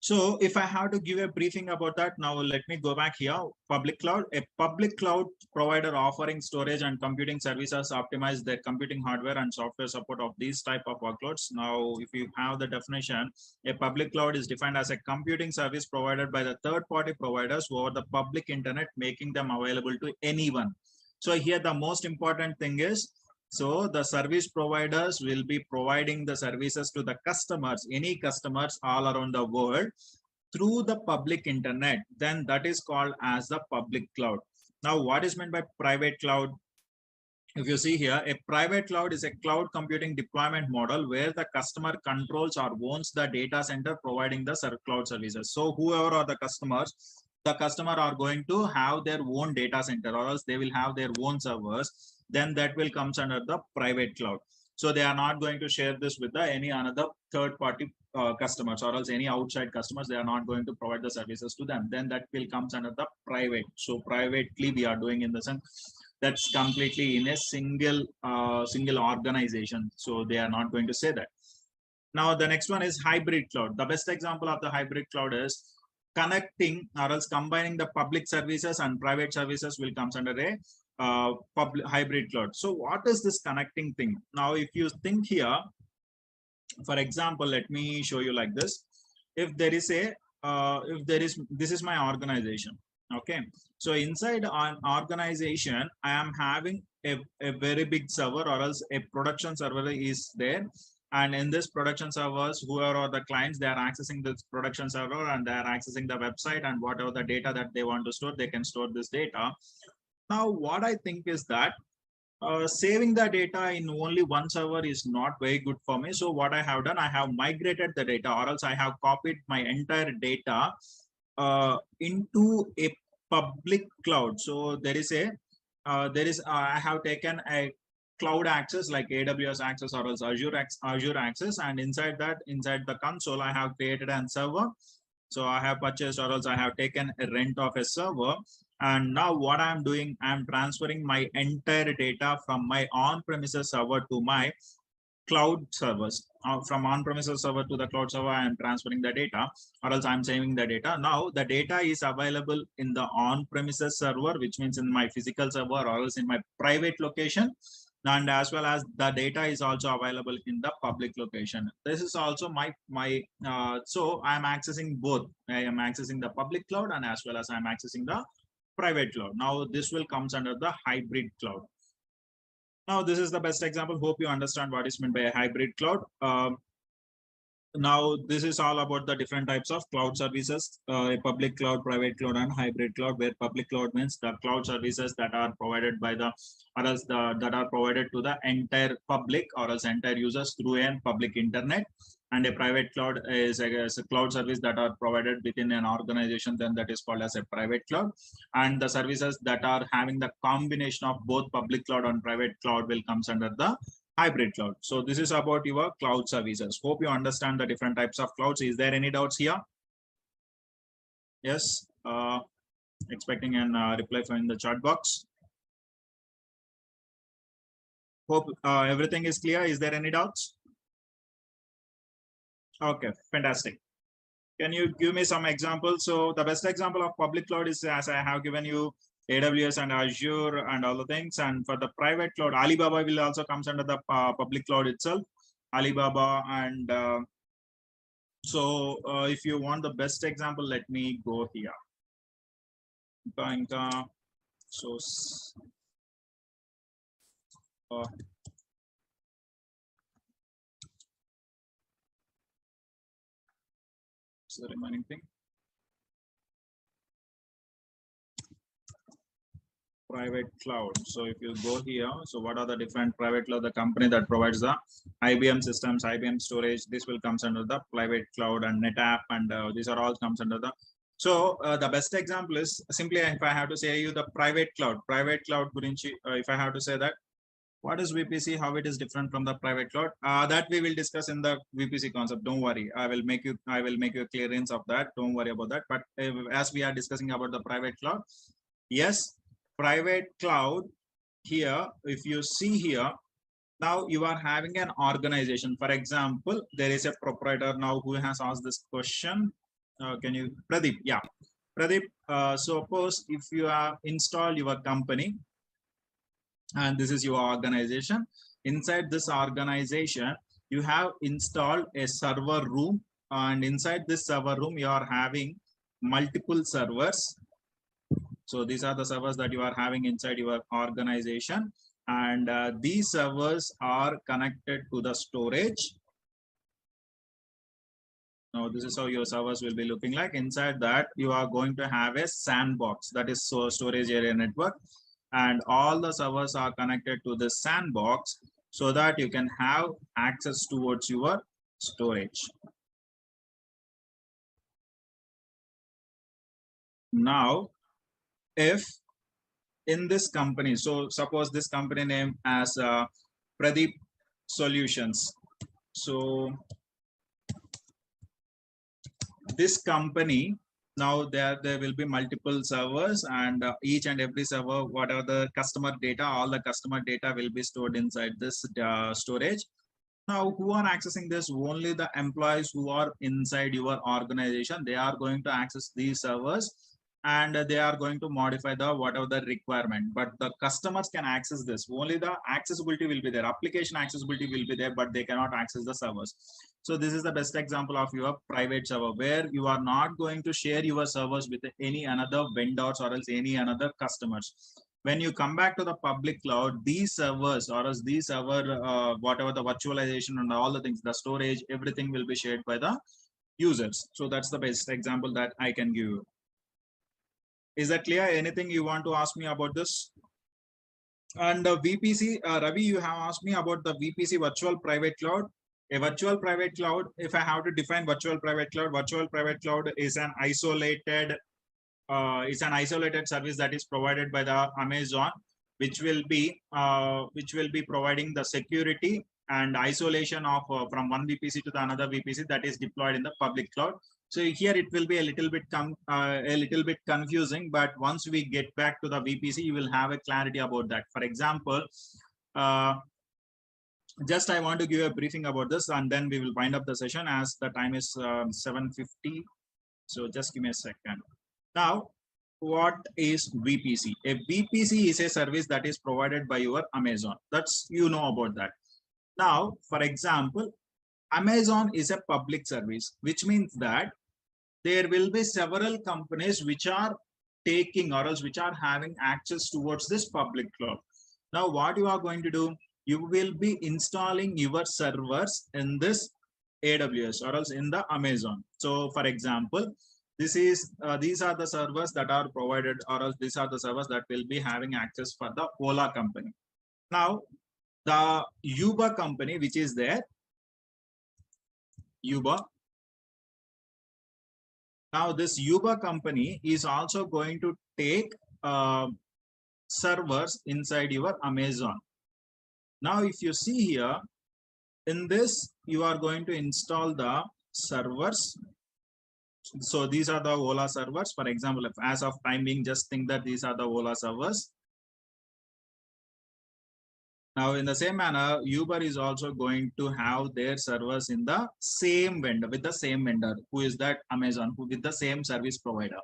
So if I have to give a briefing about that, now let me go back here. Public cloud, a public cloud provider offering storage and computing services optimize their computing hardware and software support of these type of workloads. Now, if you have the definition, a public cloud is defined as a computing service provided by the third-party providers over the public internet, making them available to anyone. So here the most important thing is So the service providers will be providing the services to the customers, any customers all around the world through the public internet. Then that is called as the public cloud. Now, what is meant by private cloud? If you see here, a private cloud is a cloud computing deployment model where the customer controls or owns the data center providing the cloud services. So whoever are the customer are going to have their own data center, or else they will have their own servers. Then that will comes under the private cloud. So they are not going to share this with any another third party customers, or else any outside customers. They are not going to provide the services to them. Then that will comes under the private. So privately we are doing in the sense that's completely in a single organization. So they are not going to say that. Now the next one is hybrid cloud. The best example of the hybrid cloud is connecting or else combining the public services and private services will comes under a public hybrid cloud. So what is this connecting thing? Now if you think here, for example, let me show you like this. If there is this is my organization. Okay, so inside an organization, I am having a very big server, or else a production server is there. And in this production servers, whoever are the clients, they are accessing this production server and they are accessing the website, and whatever the data that they want to store, they can store this data. Now, what I think is that saving the data in only one server is not very good for me. So what I have done, I have migrated the data, or else I have copied my entire data into a public cloud. So there is I have taken a cloud access like AWS access or else Azure access, and inside the console I have created a server. So I have purchased, or else I have taken a rent of a server. And now what I'm doing, I'm transferring my entire data from my on-premises server to my cloud servers. From on-premises server to the cloud server, I am transferring the data, or else I'm saving the data. Now the data is available in the on-premises server, which means in my physical server, or else in my private location. And as well as the data is also available in the public location. This is also so I'm accessing both. I am accessing the public cloud and as well as I'm accessing the private cloud. Now this will comes under the hybrid cloud. Now this is the best example. Hope you understand what is meant by a hybrid cloud. Now this is all about the different types of cloud services, a public cloud, private cloud, and hybrid cloud, where public cloud means the cloud services that are provided by the, or else that are provided to the entire public or else entire users through a public internet. And a private cloud is a cloud service that are provided within an organization, then that is called as a private cloud. And the services that are having the combination of both public cloud and private cloud will comes under the hybrid cloud. So this is about your cloud services. Hope you understand the different types of clouds. Is there any doubts here? Yes, expecting an reply from in the chat box. Hope everything is clear. Is there any doubts? Okay, fantastic. Can you give me some examples? So the best example of public cloud is, as I have given you, AWS and Azure and all the things. And for the private cloud, Alibaba will also comes under the public cloud itself. Alibaba. And if you want the best example, let me go here. So the remaining thing. Private cloud. So if you go here, so what are the different private cloud? The company that provides the IBM systems, IBM storage, this will comes under the private cloud, and NetApp, and these are all comes under the. So the best example is simply, if I have to say you the private cloud gurinchi, if I have to say that, what is VPC, how it is different from the private cloud, that we will discuss in the VPC concept. Don't worry, I will make you a clearance of that. Don't worry about that. But as we are discussing about the private cloud, yes, private cloud here, if you see here, now you are having an organization. For example, there is a proprietor now who has asked this question. Can you, Pradeep? Yeah, Pradeep, suppose if you have installed your company and this is your organization. Inside this organization, you have installed a server room, and inside this server room, you are having multiple servers. So these are the servers that you are having inside your organization. and these servers are connected to the storage. Now this is how your servers will be looking like. Inside that you are going to have a sandbox, that is so storage area network, and all the servers are connected to this sandbox so that you can have access towards your storage. Now if in this company, so suppose this company name as Pradeep Solutions, so this company, now there will be multiple servers, and each and every server, whatever the customer data, all the customer data will be stored inside this storage. Now who are accessing this? Only the employees who are inside your organization, they are going to access these servers, and they are going to modify the whatever the requirement, but the customers can access this. Only the accessibility will be there, application accessibility will be there, but they cannot access the servers. So this is the best example of your private server, where you are not going to share your servers with any another vendors or else any another customers. When you come back to the public cloud, these servers or else these server, whatever the virtualization and all the things, the storage, everything will be shared by the users. So that's the best example that I can give you. Is that clear? Anything you want to ask me about this? And the VPC, Ravi, you have asked me about the VPC, virtual private cloud. A virtual private cloud, if I have to define virtual private cloud is an isolated service that is provided by the Amazon, which will be providing the security and isolation of from one VPC to the another VPC that is deployed in the public cloud. So here it will be a little bit confusing, but once we get back to the VPC, you will have a clarity about that. For example, just I want to give a briefing about this, and then we will wind up the session as the time is 7:50. So just give me a second. Now, what is VPC? A VPC is a service that is provided by your Amazon. That's, you know about that. Now, for example, Amazon is a public service, which means that there will be several companies which are taking or else which are having access towards this public cloud. Now, what you are going to do, you will be installing your servers in this AWS or else in the Amazon. So for example, this is these are the servers that are provided, or else these are the servers that will be having access for the Ola company. Now, the Uber company, which is there, Uber. Now this Uber company is also going to take servers inside your Amazon. Now, if you see here, in this, you are going to install the servers. So these are the Ola servers. For example, if as of time being, just think that these are the Ola servers. Now, in the same manner, Uber is also going to have their servers in the same vendor, with the same vendor, who is that Amazon, who with the same service provider.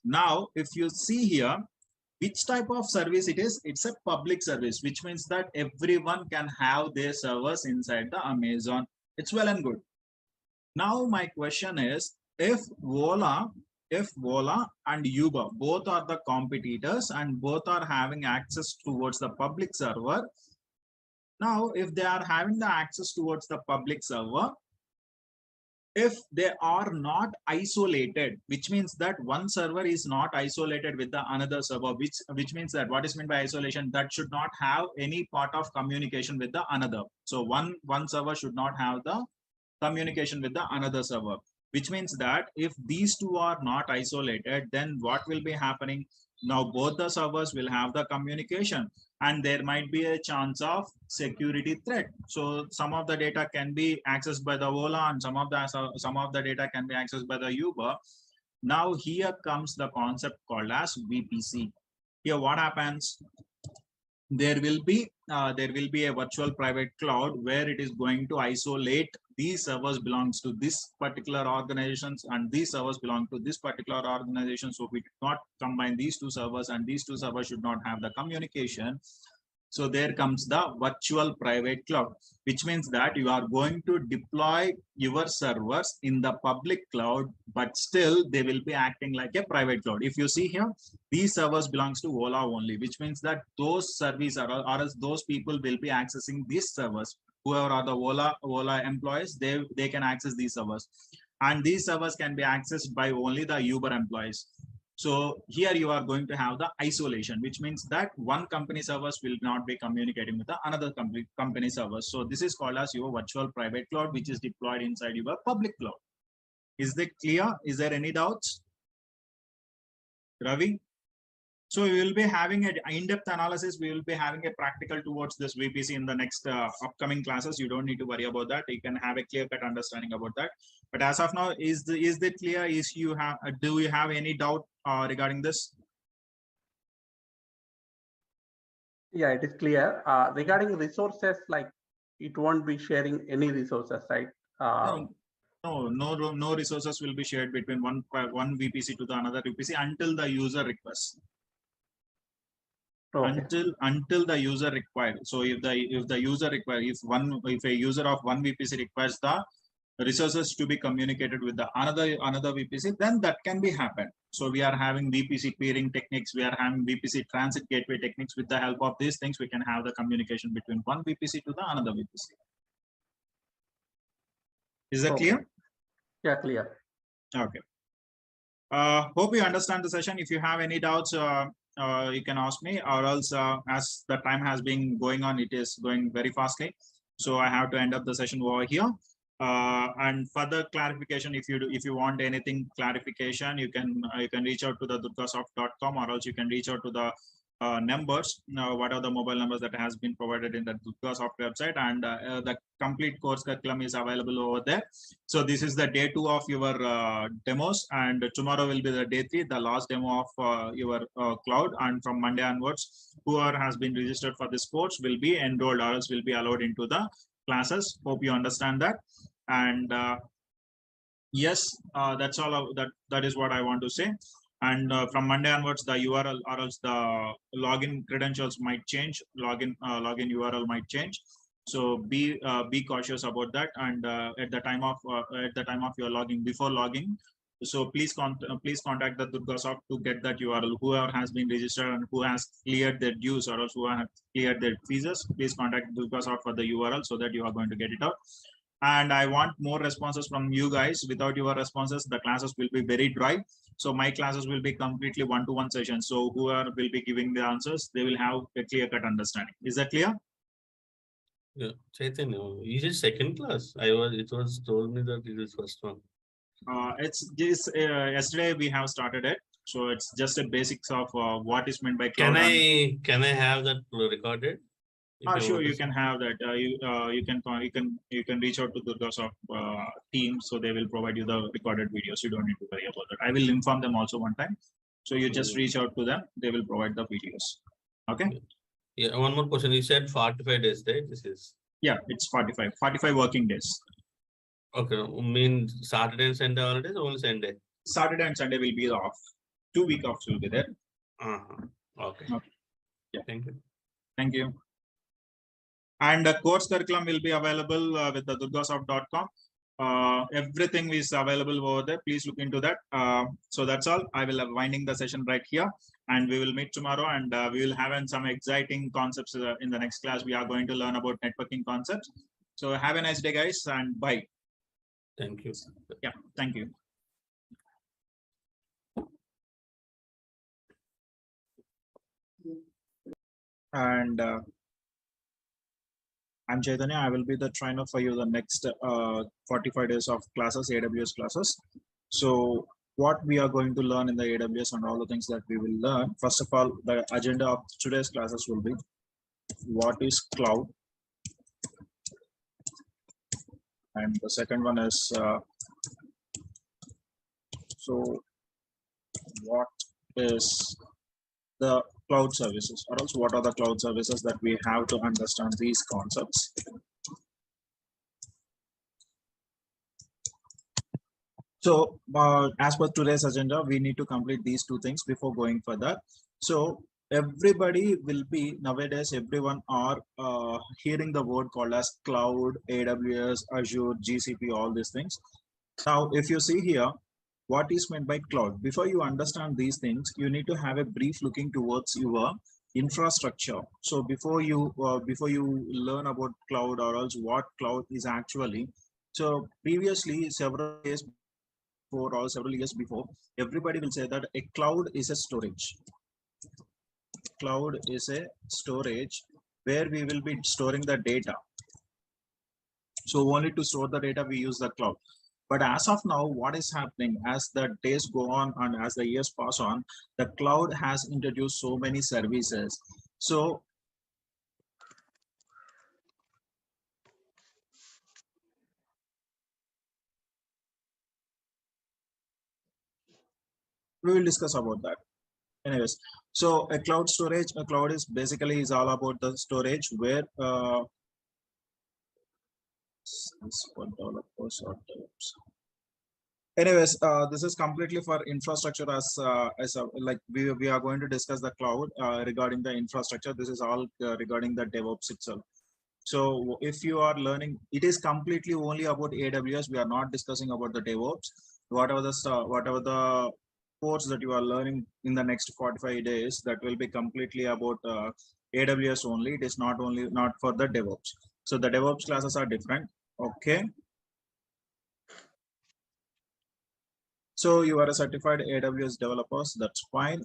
Now, if you see here, which type of service it is? It's a public service, which means that everyone can have their servers inside the Amazon. It's well and good. Now, my question is, if Ola and Uber both are the competitors and both are having access towards the public server. Now, if they are having the access towards the public server, if they are not isolated, which means that one server is not isolated with the another server, which means that what is meant by isolation, that should not have any part of communication with the another. So one server should not have the communication with the another server, which means that if these two are not isolated, then what will be happening? Now both the servers will have the communication, and there might be a chance of security threat. So some of the data can be accessed by the Ola, and some of the data can be accessed by the Uber. Now here comes the concept called as VPC. Here what happens? There will be a virtual private cloud where it is going to isolate these servers belongs to this particular organizations, and these servers belong to this particular organization. So we do not combine these two servers, and these two servers should not have the communication. So there comes the virtual private cloud, which means that you are going to deploy your servers in the public cloud, but still they will be acting like a private cloud. If you see here, these servers belongs to Ola only, which means that those service or else those people will be accessing these servers. Whoever are the Ola employees, they can access these servers, and these servers can be accessed by only the Uber employees. So here you are going to have the isolation, which means that one company servers will not be communicating with the another company servers. So this is called as your virtual private cloud, which is deployed inside your public cloud. Is that clear? Is there any doubts? Ravi? So we will be having an in-depth analysis. We will be having a practical towards this VPC in the next upcoming classes. You don't need to worry about that. You can have a clear-cut understanding about that. But as of now, is that clear? Do you have any doubt regarding this? Yeah, it is clear. Regarding resources, like it won't be sharing any resources, right? No resources will be shared between one VPC to the another VPC until the user requests. Okay. Until the user required. So if a user of one VPC requires the resources to be communicated with the another VPC, then that can be happen. So we are having VPC peering techniques, we are having VPC transit gateway techniques. With the help of these things, we can have the communication between one VPC to the another VPC. Is that clear? Yeah, clear. Okay. Hope you understand the session. If you have any doubts, you can ask me, or else as the time has been going on, it is going very fastly. So I have to end up the session over here. And further clarification, if you want anything clarification, you can reach out to the durgasoft.com, or else you can reach out to the numbers. What are the mobile numbers that has been provided in the Durgasoft website, and the complete course curriculum is available over there. So this is the day 2 of your demos, and tomorrow will be the day 3, the last demo of your cloud. And from Monday onwards, whoever has been registered for this course will be enrolled, or else will be allowed into the classes. Hope you understand that. And yes, that's all. That is what I want to say. And from Monday onwards, the URL or else the login credentials might change. Login URL might change. So be cautious about that. And at the time of your login, before logging, so please contact the Durgasoft to get that URL. Whoever has been registered and who has cleared their dues, or else who have cleared their fees, please contact Durgasoft for the URL so that you are going to get it out. And I want more responses from you guys. Without your responses, the classes will be very dry. So my classes will be completely one-to-one sessions. So whoever will be giving the answers, they will have a clear-cut understanding. Is that clear? Yeah, Chaitanya, is it second class? It was told me that it is first one. It's this yesterday we have started it. So it's just a basics of what is meant by cloud. Can I have that recorded? Sure, you can have that. You can reach out to Durgasoft team, so they will provide you the recorded videos. You don't need to worry about that. I will inform them also one time. So you just reach out to them. They will provide the videos. Okay. Yeah. One more question. You said 45 days, right? This is. Yeah, it's 45 working days. Okay. Mean Saturday and Sunday holidays, only Sunday. Saturday and Sunday will be off. 2 week offs will be there. Okay. Yeah. Thank you. Thank you. And the course curriculum will be available with the durgasoft.com. Everything is available over there. Please look into that. So that's all. I will be winding the session right here, and we will meet tomorrow, and we will have some exciting concepts in the next class. We are going to learn about networking concepts. So have a nice day, guys, and bye. Thank you. Yeah, thank you. And I'm Chaitanya. I will be the trainer for you the next 45 days of classes, AWS classes. So what we are going to learn in the AWS and all the things that we will learn. First of all, the agenda of today's classes will be what is cloud. And the second one is so what is the cloud services, or else what are the cloud services that we have to understand these concepts. So as per today's agenda, we need to complete these 2 things before going further. So everybody will be nowadays, everyone are hearing the word called as cloud, AWS, Azure, GCP, all these things. Now, if you see here, what is meant by cloud? Before you understand these things, you need to have a brief looking towards your infrastructure. So before you learn about cloud or else what cloud is actually, so previously several years before or several years before, everybody will say that a cloud is a storage. Cloud is a storage where we will be storing the data. So only to store the data we use the cloud. But as of now, what is happening as the days go on and as the years pass on, the cloud has introduced so many services. So we will discuss about that. Anyways, so a cloud storage, a cloud is basically is all about the storage where anyways, this is completely for infrastructure like we are going to discuss the cloud regarding the infrastructure. This is all regarding the DevOps itself. So if you are learning, it is completely only about AWS. We are not discussing about the DevOps. Whatever the course that you are learning in the next 45 days, that will be completely about AWS only. It is not for the DevOps. So the DevOps classes are different. Okay. So you are a certified AWS developers. That's fine.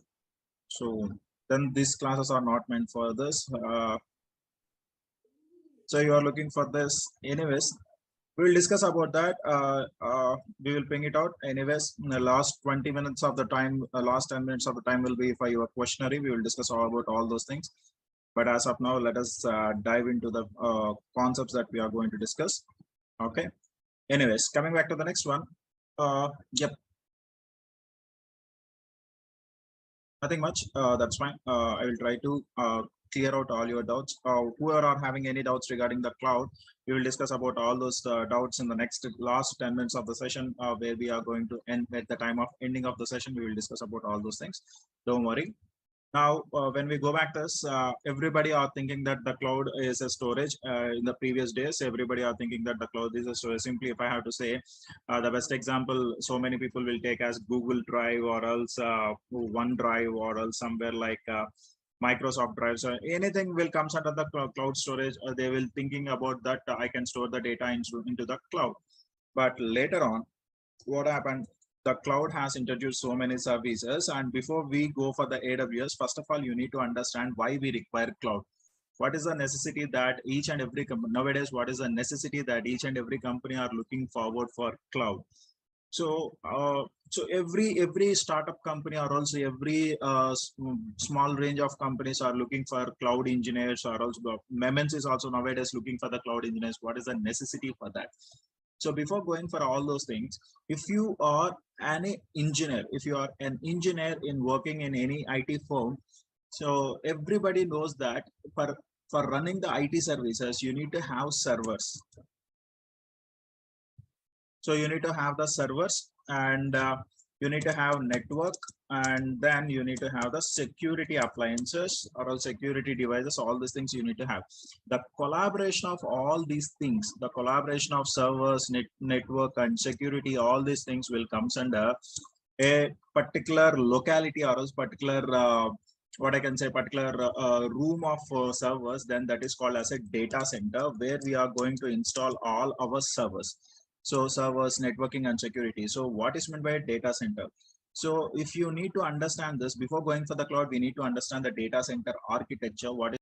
So then these classes are not meant for this. So you are looking for this. Anyways, we will discuss about that. We will bring it out. Anyways, in the last 20 minutes of the time, last 10 minutes of the time will be for your questionnaire. We will discuss all about all those things. But as of now, let us dive into the concepts that we are going to discuss. Okay. Anyways, coming back to the next one. Yep. Nothing much. That's fine. I will try to clear out all your doubts. Whoever are having any doubts regarding the cloud, we will discuss about all those doubts in the last 10 minutes of the session, where we are going to end at the time of ending of the session. We will discuss about all those things. Don't worry. Now, when we go back to this, everybody are thinking that the cloud is a storage. In the previous days, everybody are thinking that the cloud is a storage. Simply, if I have to say, the best example, so many people will take as Google Drive or else OneDrive or else somewhere like Microsoft Drive. So anything will comes under the cloud storage. They will thinking about that I can store the data into the cloud. But later on, what happened? The cloud has introduced so many services, and before we go for the AWS, first of all, you need to understand why we require cloud. What is the necessity that each and every company nowadays? What is the necessity that each and every company are looking forward for cloud? So, every startup company or also every small range of companies are looking for cloud engineers, or also MMs is also nowadays looking for the cloud engineers. What is the necessity for that? So before going for all those things, if you are an engineer, if you are an engineer in working in any IT firm, so everybody knows that for running the IT services, you need to have servers. So you need to have the servers, and you need to have network, and then you need to have the security appliances or all security devices. All these things you need to have. The collaboration of all these things, the collaboration of servers, network and security, all these things will comes under a particular locality or else particular what I can say, particular room of servers. Then that is called as a data center, where we are going to install all our servers. So servers, networking and security. So what is meant by a data center? So if you need to understand this before going for the cloud, we need to understand the data center architecture. What